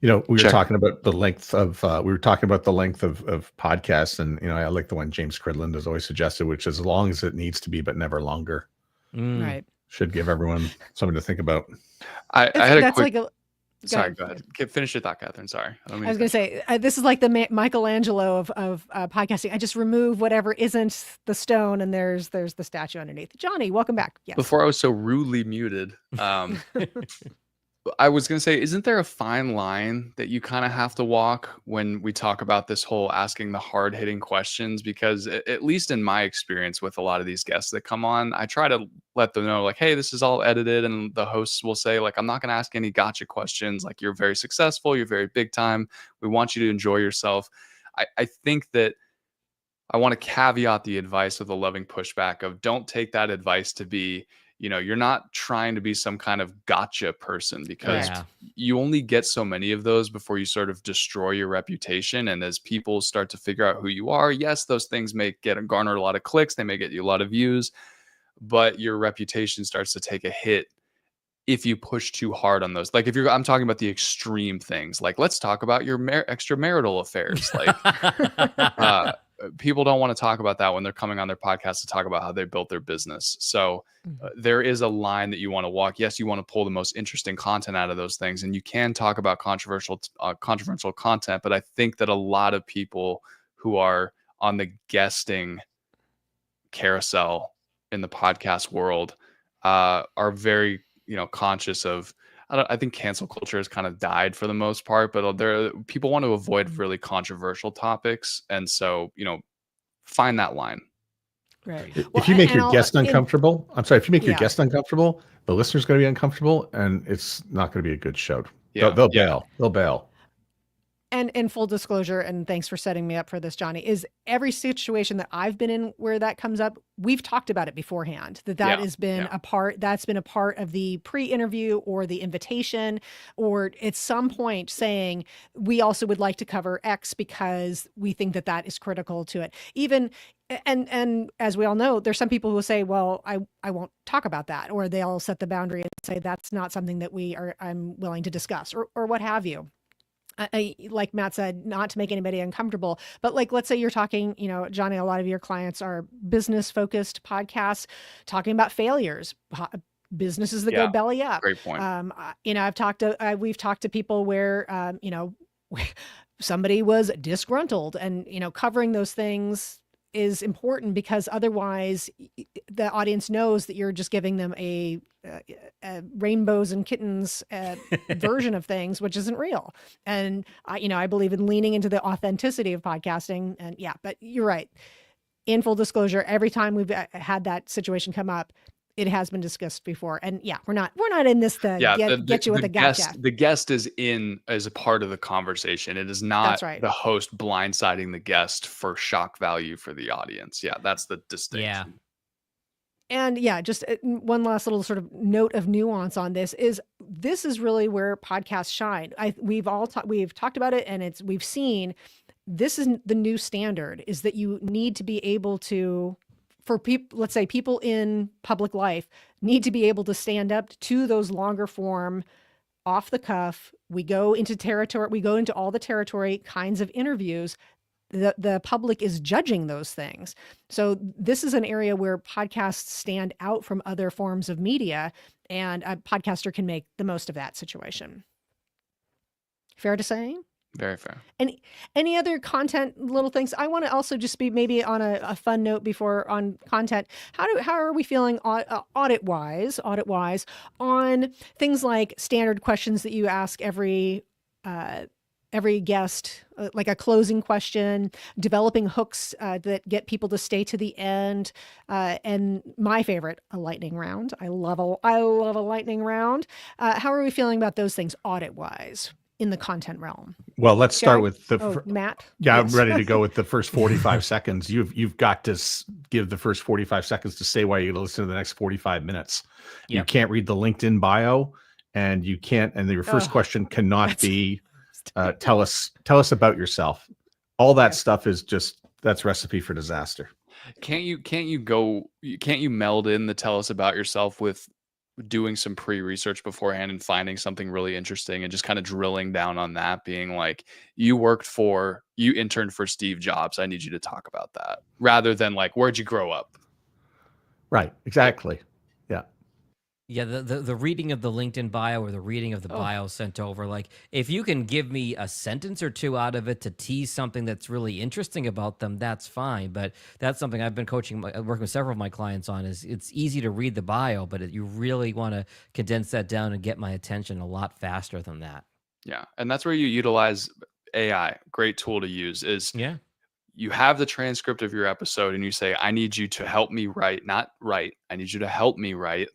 We were talking about the length of podcasts, and I like the one James Cridland has always suggested, which is as long as it needs to be, but never longer. Right. Should give everyone something to think about. I had a quick. Sorry, go ahead. Finish your thought, Catherine. Sorry. I was going to say, this is like the Michelangelo of podcasting. I just remove whatever isn't the stone, and there's the statue underneath. Johnny, welcome back. Yes. Before I was so rudely muted, I was going to say, isn't there a fine line that you kind of have to walk when we talk about this whole asking the hard-hitting questions? Because at least in my experience with a lot of these guests that come on, I try to let them know, like, hey, this is all edited. And the hosts will say, like, I'm not going to ask any gotcha questions. Like, you're very successful. You're very big time. We want you to enjoy yourself. I think that I want to caveat the advice with a loving pushback of don't take that advice to be, you're not trying to be some kind of gotcha person, because you only get so many of those before you sort of destroy your reputation. And as people start to figure out who you are, yes, those things may garner a lot of clicks. They may get you a lot of views, but your reputation starts to take a hit if you push too hard on those. Like I'm talking about the extreme things, like let's talk about your extramarital affairs. Like people don't want to talk about that when they're coming on their podcast to talk about how they built their business. So there is a line that you want to walk. Yes, you want to pull the most interesting content out of those things, and you can talk about controversial content. But I think that a lot of people who are on the guesting carousel in the podcast world are very, conscious of. I think cancel culture has kind of died for the most part, but people want to avoid really controversial topics. And so, find that line. Right. If you make your guest uncomfortable, if you make your guest uncomfortable, the listener's going to be uncomfortable, and it's not going to be a good show. Yeah. They'll bail. They'll bail. And in full disclosure, and thanks for setting me up for this, Johnny, is every situation that I've been in where that comes up, we've talked about it beforehand, has been that's been a part of the pre-interview or the invitation, or at some point saying, we also would like to cover X because we think that is critical to it. Even, and as we all know, there's some people who will say, well, I won't talk about that, or they'll set the boundary and say, that's not something that I'm willing to discuss, or what have you. Like Matt said, not to make anybody uncomfortable, but like, let's say you're talking, Johnny, a lot of your clients are business focused podcasts talking about failures, businesses that go belly up. Great point. We've talked to people where, somebody was disgruntled, and, covering those things is important, because otherwise the audience knows that you're just giving them a rainbows and kittens version of things, which isn't real. And I believe in leaning into the authenticity of podcasting. And but you're right. In full disclosure, every time we've had that situation come up, it has been discussed before. And we're not in this to get you with a gotcha. The guest is as a part of the conversation. It is not the host blindsiding the guest for shock value for the audience. Yeah, that's the distinction. Yeah. And just one last little sort of note of nuance on this is really where podcasts shine. We've talked about it, and we've seen this is the new standard, is that you need to be able to for people, let's say people in public life need to be able to stand up to those longer form, off the cuff. We go into territory, we go into all the territory kinds of interviews. The public is judging those things. So this is an area where podcasts stand out from other forms of media, and a podcaster can make the most of that situation. Fair to say? Very fair. Any other content little things? I want to also just be maybe on a fun note before on content. How are we feeling audit wise on things like standard questions that you ask every guest, like a closing question, developing hooks that get people to stay to the end, and my favorite, a lightning round. I love a lightning round. How are we feeling about those things audit wise in the content realm? Well, let's start with Matt. Yeah, Yes. I'm ready to go with the first 45 seconds. You've got to give the first 45 seconds to say why you listen to the next 45 minutes. You can't read the LinkedIn bio, and you can't. And your first question cannot be tell us about yourself. All that stuff is that's recipe for disaster. Can't you meld in the tell us about yourself with doing some pre-research beforehand and finding something really interesting and just kind of drilling down on that, being like, you interned for Steve Jobs, I need you to talk about that, rather than like, where'd you grow up? Right. Exactly. Yeah, the reading of the LinkedIn bio or the reading of the bio sent over, like if you can give me a sentence or two out of it to tease something that's really interesting about them, that's fine. But that's something I've been working with several of my clients on, is it's easy to read the bio, but you really want to condense that down and get my attention a lot faster than that. Yeah. And that's where you utilize AI. Great tool to use is you have the transcript of your episode and you say, I need you to help me write, I need you to help me write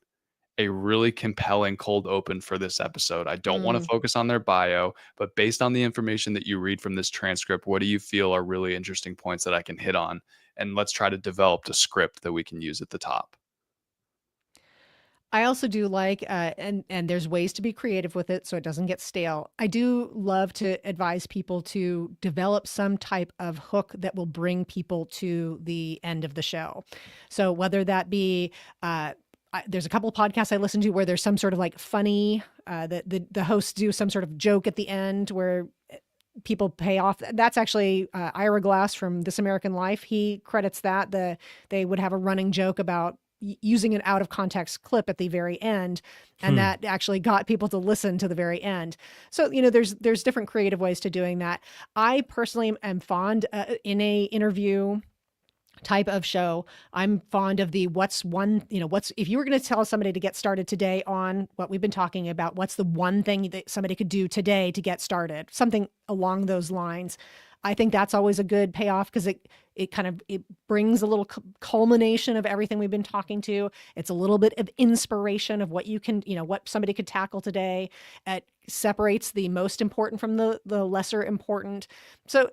a really compelling cold open for this episode. I don't want to focus on their bio, but based on the information that you read from this transcript, what do you feel are really interesting points that I can hit on? And let's try to develop a script that we can use at the top. I also do like, and there's ways to be creative with it so it doesn't get stale. I do love to advise people to develop some type of hook that will bring people to the end of the show. So whether that be, there's a couple of podcasts I listen to where there's some sort of like funny, the hosts do some sort of joke at the end where people pay off. That's actually Ira Glass from This American Life. He credits that. They would have a running joke about using an out of context clip at the very end, and that actually got people to listen to the very end. So, there's different creative ways to doing that. I personally am fond in a interview type of show. I'm fond of the if you were going to tell somebody to get started today on what we've been talking about, what's the one thing that somebody could do today to get started? Something along those lines. I think that's always a good payoff because it brings a little culmination of everything we've been talking to. It's a little bit of inspiration of what you can, what somebody could tackle today. It separates the most important from the lesser important. So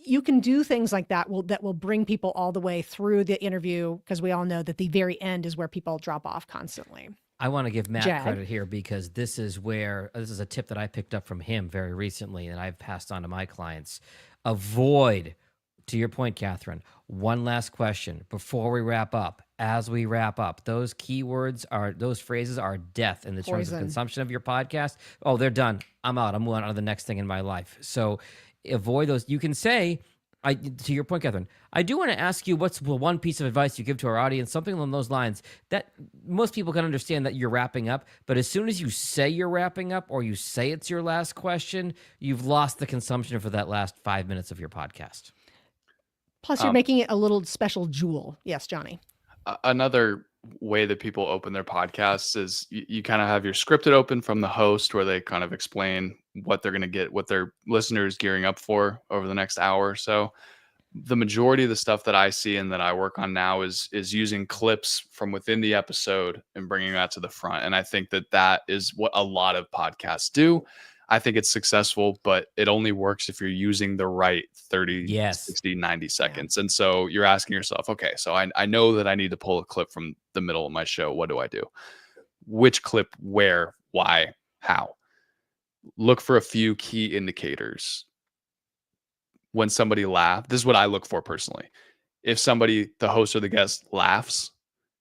you can do things like that will bring people all the way through the interview, because we all know that the very end is where people drop off constantly. I want to give Matt credit here, because this is a tip that I picked up from him very recently and I've passed on to my clients. Avoid, to your point, Catherine, one last question before we wrap up. As we wrap up, those phrases are death in the terms of consumption of your podcast. Oh, they're done. I'm out. I'm moving on to the next thing in my life. So avoid those. You can say, to your point, Catherine, I do want to ask you, what's the one piece of advice you give to our audience, something along those lines that most people can understand that you're wrapping up. But as soon as you say you're wrapping up, or you say it's your last question, you've lost the consumption for that last 5 minutes of your podcast. Plus, you're making it a little special jewel. Yes, Johnny. Another way that people open their podcasts is you kind of have your scripted open from the host, where they kind of explain what they're going to get, what their listeners gearing up for over the next hour or so. The majority of the stuff that I see and that I work on now is using clips from within the episode and bringing that to the front. And I think that is what a lot of podcasts do. I think it's successful, but it only works if you're using the right 30, 60, 90 seconds. And so you're asking yourself, okay, so I know that I need to pull a clip from the middle of my show. What do I do? Which clip, where, why, how? Look for a few key indicators. When somebody laughs, this is what I look for personally. if somebody, the host or the guest, laughs,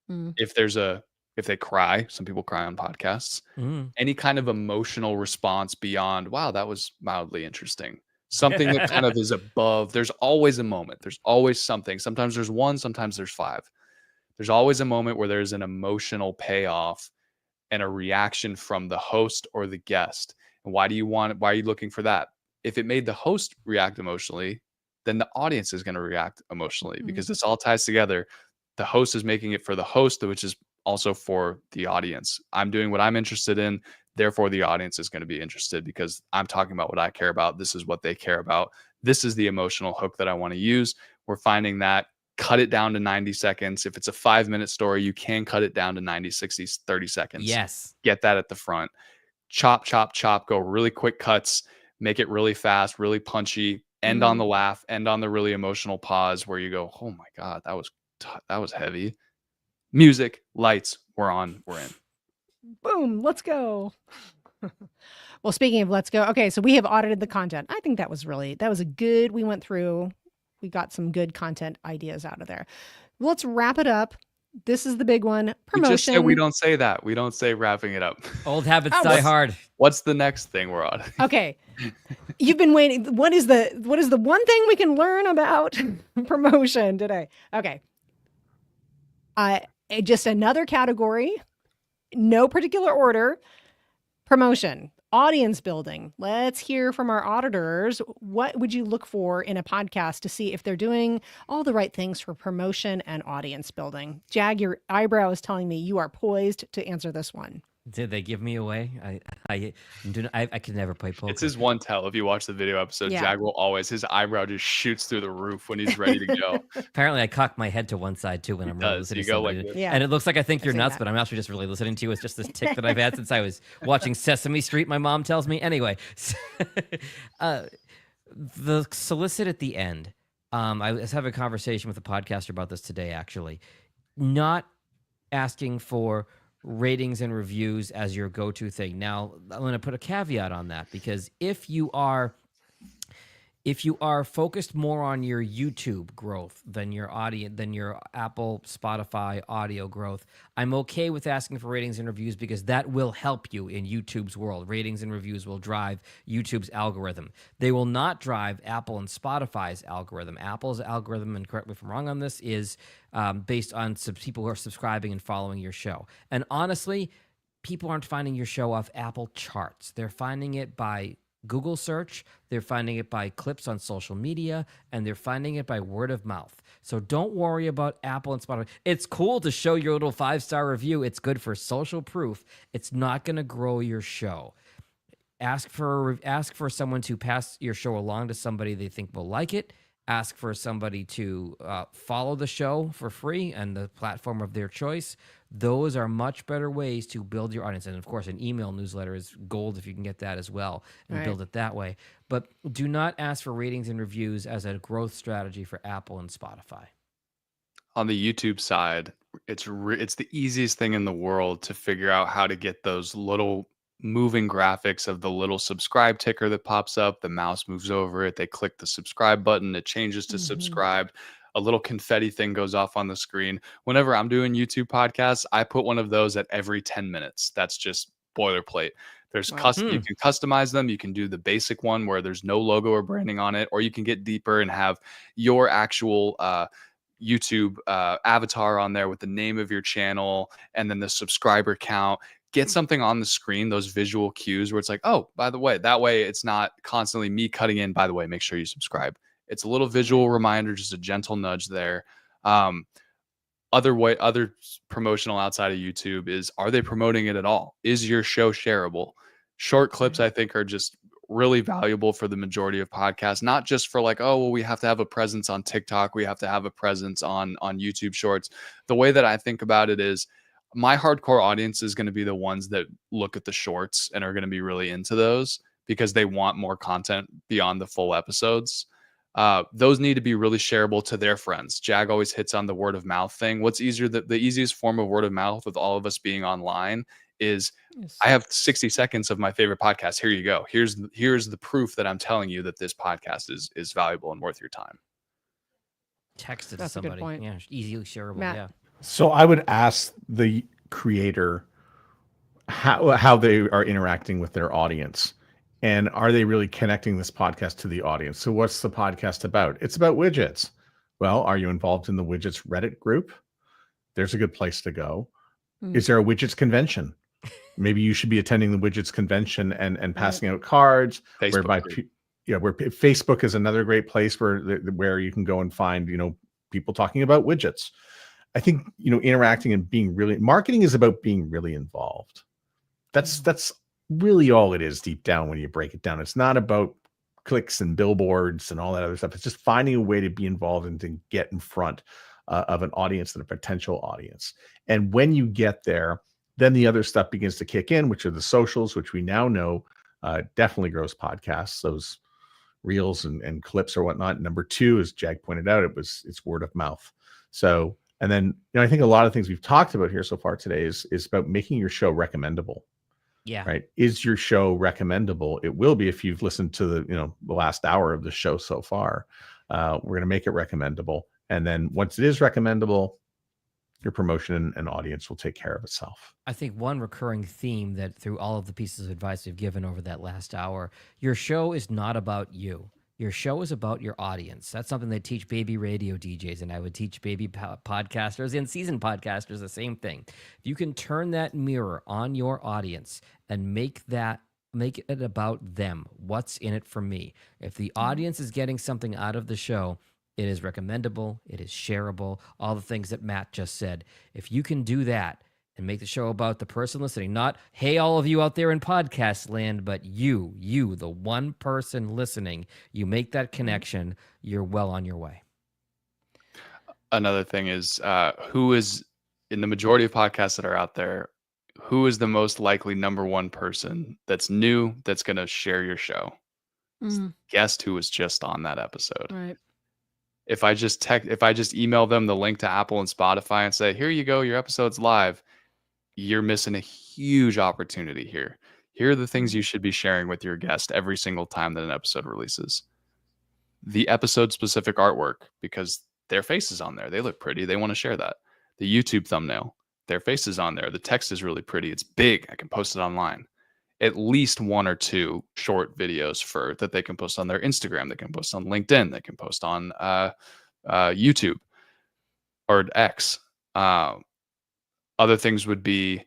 Mm. if they cry, some people cry on podcasts, Mm. any kind of emotional response beyond, wow, that was mildly interesting. Something that kind of is above, there's always a moment. There's always something. Sometimes there's one, sometimes there's five. There's always a moment where there's an emotional payoff and a reaction from the host or the guest. And why are you looking for that? If it made the host react emotionally, then the audience is going to react emotionally because this all ties together. The host is making it for the host, which is also for the audience. I'm doing what I'm interested in. Therefore, the audience is going to be interested because I'm talking about what I care about. This is what they care about. This is the emotional hook that I want to use. We're finding that cut it down to 90 seconds. If it's a 5-minute story, you can cut it down to 90, 60, 30 seconds. Yes. Get that at the front. Chop, chop, chop, go really quick cuts, make it really fast, really punchy, end on the laugh, end on the really emotional pause where you go, oh my God, that was heavy. Music, lights, we're in. Boom, let's go. Well, speaking of let's go, okay, so we have audited the content. I think that was a good, we went through, we got some good content ideas out of there. Let's wrap it up. This is the big one, promotion. We just said we don't say that. We don't say wrapping it up. Old habits die hard. What's the next thing we're on? Okay. You've been waiting. What is the one thing we can learn about promotion today? Okay. Just another category, no particular order. Promotion, audience building. Let's hear from our auditors. What would you look for in a podcast to see if they're doing all the right things for promotion and audience building? Jag, your eyebrow is telling me you are poised to answer this one. Did they give me away? I could never play poker. It's his one tell. If you watch the video episode, Yeah. Jag will always, his eyebrow just shoots through the roof when he's ready to go. Apparently, I cock my head to one side too when I'm really listening to somebody. this. Yeah. And it looks like I think you're seen nuts, that. but I'm actually just really listening to you. It's just this tick that I've had since I was watching Sesame Street, my mom tells me. Anyway, the solicit at the end. I was having a conversation with a podcaster about this today, actually. Not asking for ratings and reviews as your go-to thing. Now, I'm going to put a caveat on that because if you are focused more on your YouTube growth than your audience, than your Apple, Spotify audio growth, I'm okay with asking for ratings and reviews because that will help you in YouTube's world. Ratings and reviews will drive YouTube's algorithm. They will not drive Apple and Spotify's algorithm. Apple's algorithm, and correct me if I'm wrong on this, is based on people who are subscribing and following your show. And honestly, people aren't finding your show off Apple charts. They're finding it by Google search, they're finding it by clips on social media, and they're finding it by word of mouth. So don't worry about Apple and Spotify. It's cool to show your little 5-star review. It's good for social proof. It's not going to grow your show. Ask for someone to pass your show along to somebody they think will like it. Ask for somebody to follow the show for free and the platform of their choice. Those are much better ways to build your audience. And of course, an email newsletter is gold if you can get that as well and build it that way. But do not ask for ratings and reviews as a growth strategy for Apple and Spotify. On the YouTube side, it's the easiest thing in the world to figure out how to get those little moving graphics of the little subscribe ticker that pops up. The mouse moves over it. They click the subscribe button. It changes to subscribe. A little confetti thing goes off on the screen. Whenever I'm doing YouTube podcasts, I put one of those at every 10 minutes. That's just boilerplate. There's you can customize them. You can do the basic one where there's no logo or branding on it, or you can get deeper and have your actual YouTube avatar on there with the name of your channel and then the subscriber count. Get something on the screen, those visual cues where it's like, oh, by the way, that way it's not constantly me cutting in, by the way, make sure you subscribe. It's a little visual reminder, just a gentle nudge there. Other promotional outside of YouTube is, are they promoting it at all? Is your show shareable? Short clips, I think, are just really valuable for the majority of podcasts, not just for like, oh, well, we have to have a presence on TikTok. We have to have a presence on YouTube Shorts. The way that I think about it is, my hardcore audience is going to be the ones that look at the shorts and are going to be really into those because they want more content beyond the full episodes. Those need to be really shareable to their friends. Jag always hits on the word of mouth thing. What's easier? The easiest form of word of mouth with all of us being online is, I have 60 seconds of my favorite podcast. Here you go. Here's the proof that I'm telling you that this podcast is valuable and worth your time. Text it to That's a good somebody. point. Yeah, easily shareable. Matt? Yeah. So I would ask the creator how they are interacting with their audience, and are they really connecting this podcast to the audience? So what's the podcast about? It's about widgets. Well, are you involved in the widgets Reddit group? There's a good place to go. Is there a widgets convention? Maybe you should be attending the widgets convention and passing out cards. Facebook Whereby group. where Facebook is another great place where you can go and find people talking about widgets. I think interacting and being marketing is about being really involved. That's really all it is deep down when you break it down. It's not about clicks and billboards and all that other stuff. It's just finding a way to be involved and to get in front of an audience and a potential audience. And when you get there, then the other stuff begins to kick in, which are the socials, which we now know definitely grows podcasts, those reels and clips or whatnot. Number two, as Jag pointed out, it's word of mouth. So, and then I think a lot of things we've talked about here so far today is about making your show recommendable. Yeah. Right. Is your show recommendable? It will be if you've listened to the last hour of the show so far. We're going to make it recommendable. And then once it is recommendable, your promotion and audience will take care of itself. I think one recurring theme that through all of the pieces of advice we've given over that last hour, your show is not about you. Your show is about your audience. That's something they teach baby radio DJs, and I would teach baby podcasters and seasoned podcasters the same thing. If you can turn that mirror on your audience and make it about them, what's in it for me? If the audience is getting something out of the show, it is recommendable, it is shareable, all the things that Matt just said. If you can do that and make the show about the person listening, not, hey, all of you out there in podcast land, but you, the one person listening, you make that connection, you're well on your way. Another thing is who is, in the majority of podcasts that are out there, who is the most likely number one person that's new that's going to share your show? Guest who was just on that episode. Right. If I just email them the link to Apple and Spotify and say, here you go, your episode's live, you're missing a huge opportunity here. Here are the things you should be sharing with your guest every single time that an episode releases. The episode specific artwork, because their face is on there. They look pretty. They want to share that. The YouTube thumbnail, their face is on there. The text is really pretty. It's big. I can post it online. At least one or two short videos that they can post on their Instagram. They can post on LinkedIn. They can post on YouTube or X. Other things would be,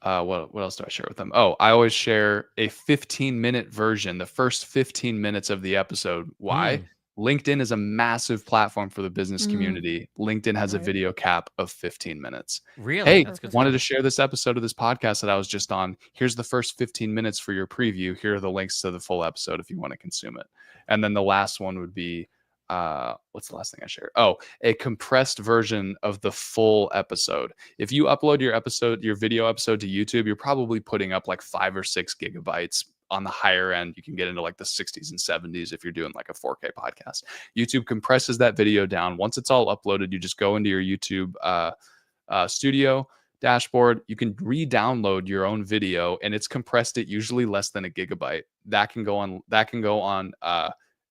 what else do I share with them? Oh, I always share a 15-minute version, the first 15 minutes of the episode. Why? LinkedIn is a massive platform for the business community. LinkedIn has a video cap of 15 minutes. Really? Hey, That's good wanted to stuff. share this episode of this podcast that I was just on. Here's the first 15 minutes for your preview. Here are the links to the full episode if you want to consume it. And then the last one would be, what's the last thing I shared? Oh, a compressed version of the full episode. If you upload your video episode to YouTube, you're probably putting up like 5 or 6 gigabytes. On the higher end, you can get into like the 60s and 70s if you're doing like a 4K podcast. YouTube compresses that video down. Once it's all uploaded, you just go into your YouTube studio dashboard. You can re-download your own video, and it's compressed at usually less than a gigabyte. That can go on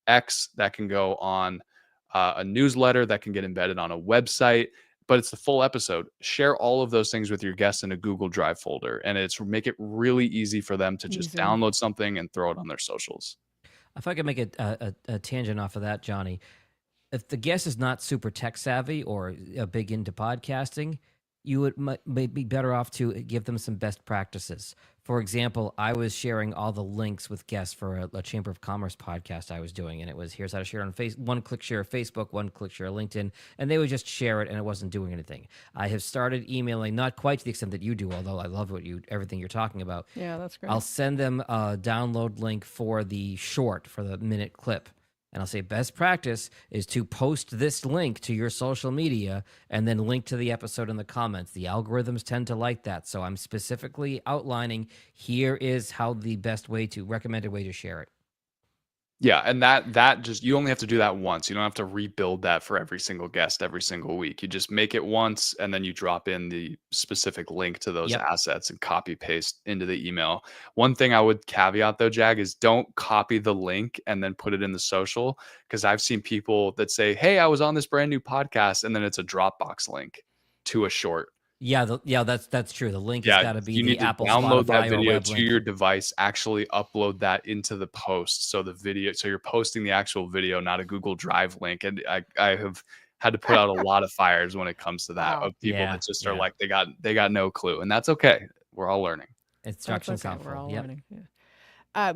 X. That can go on a newsletter. That can get embedded on a website. But it's the full episode. Share all of those things with your guests in a Google Drive folder, and make it really easy for them to just download something and throw it on their socials. If I could make a tangent off of that, Johnny, if the guest is not super tech savvy or big into podcasting, you might be better off to give them some best practices. For example, I was sharing all the links with guests for a Chamber of Commerce podcast I was doing, and it was, here's how to share on one-click share of Facebook, one-click share of LinkedIn, and they would just share it, and it wasn't doing anything. I have started emailing, not quite to the extent that you do, although I love everything you're talking about. Yeah, that's great. I'll send them a download link for the minute clip. And I'll say best practice is to post this link to your social media and then link to the episode in the comments. The algorithms tend to like that. So I'm specifically outlining here is how the recommended way to share it. Yeah, and that just, you only have to do that once. You don't have to rebuild that for every single guest every single week. You just make it once, and then you drop in the specific link to those Yep. assets and copy paste into the email. One thing I would caveat though, Jag, is don't copy the link and then put it in the social, because I've seen people that say, "Hey, I was on this brand new podcast," and then it's a Dropbox link to a short. Yeah, that's true. The link Yeah, has got to be you the need to Apple, download that Spotify, or video web to link. your device, actually upload that into the post. So you're posting the actual video, not a Google Drive link. And I have had to put out a lot of fires when it comes to that, Wow. of people Yeah, that just are yeah. like, they got no clue. And that's okay. We're all learning. Instructions That's okay. We're all helpful. Yep. learning. Yeah.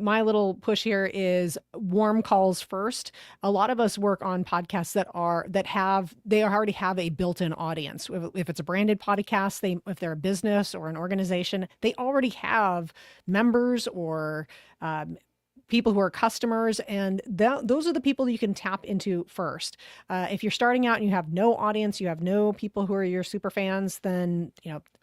My little push here is warm calls first. A lot of us work on podcasts that already have a built-in audience. If it's a branded podcast, if they're a business or an organization, they already have members or people who are customers, and those are the people you can tap into first. If you're starting out and you have no audience, you have no people who are your super fans, then,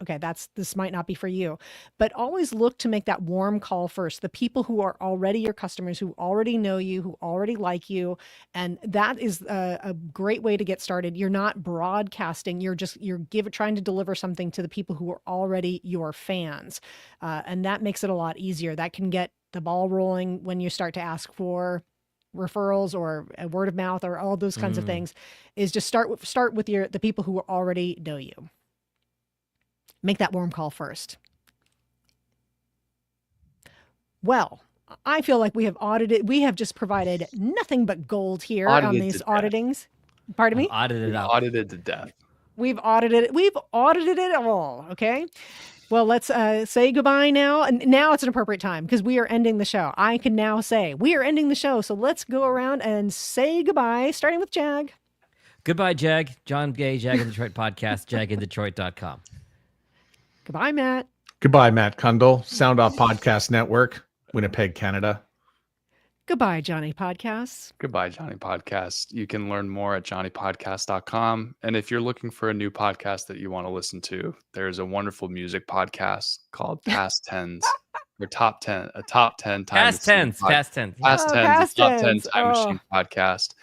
okay, this might not be for you. But always look to make that warm call first. The people who are already your customers, who already know you, who already like you, and that is a great way to get started. You're not broadcasting. You're trying to deliver something to the people who are already your fans, and that makes it a lot easier. That can get the ball rolling when you start to ask for referrals or a word of mouth or all those kinds of things. Is just start with the people who already know you. Make that warm call first. Well, I feel like we have just provided nothing but gold here on these auditings. Pardon me? Audited out. Audited to death. We've audited it all. Okay. Well, let's say goodbye now. And now it's an appropriate time because we are ending the show. I can now say we are ending the show. So let's go around and say goodbye, starting with Jag. Goodbye, Jag. John Gay, Jag in Detroit podcast, jagindetroit.com. Goodbye, Matt. Goodbye, Matt Cundill, Sound Off Podcast Network, Winnipeg, Canada. Goodbye, Johnny Podcasts. Goodbye, Johnny Podcast. You can learn more at johnnypodcast.com. And if you're looking for a new podcast that you want to listen to, there's a wonderful music podcast called Past Tens, or Top 10 Time Past tense. Top 10 Time Machine podcast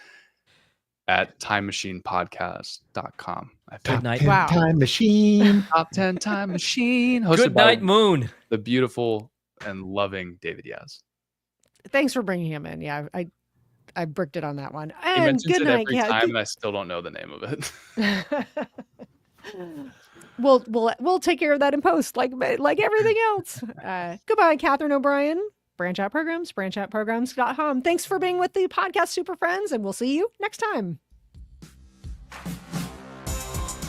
at timemachinepodcast.com. Good night. Wow. Time Machine. Top 10 Time Machine. Hosted Good by night, Moon. the beautiful and loving David Yaz. Thanks for bringing him in. Yeah, I bricked it on that one. He And mentions good it night. every Yeah, time, and I still don't know the name of it. We'll take care of that in post, like everything else. Goodbye, Catherine O'Brien. branchoutprograms.com. Thanks for being with the podcast Super Friends, and we'll see you next time.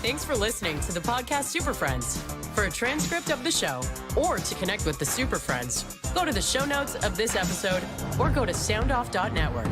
Thanks for listening to the podcast Super Friends. For a transcript of the show or to connect with the Super Friends, go to the show notes of this episode or go to soundoff.network.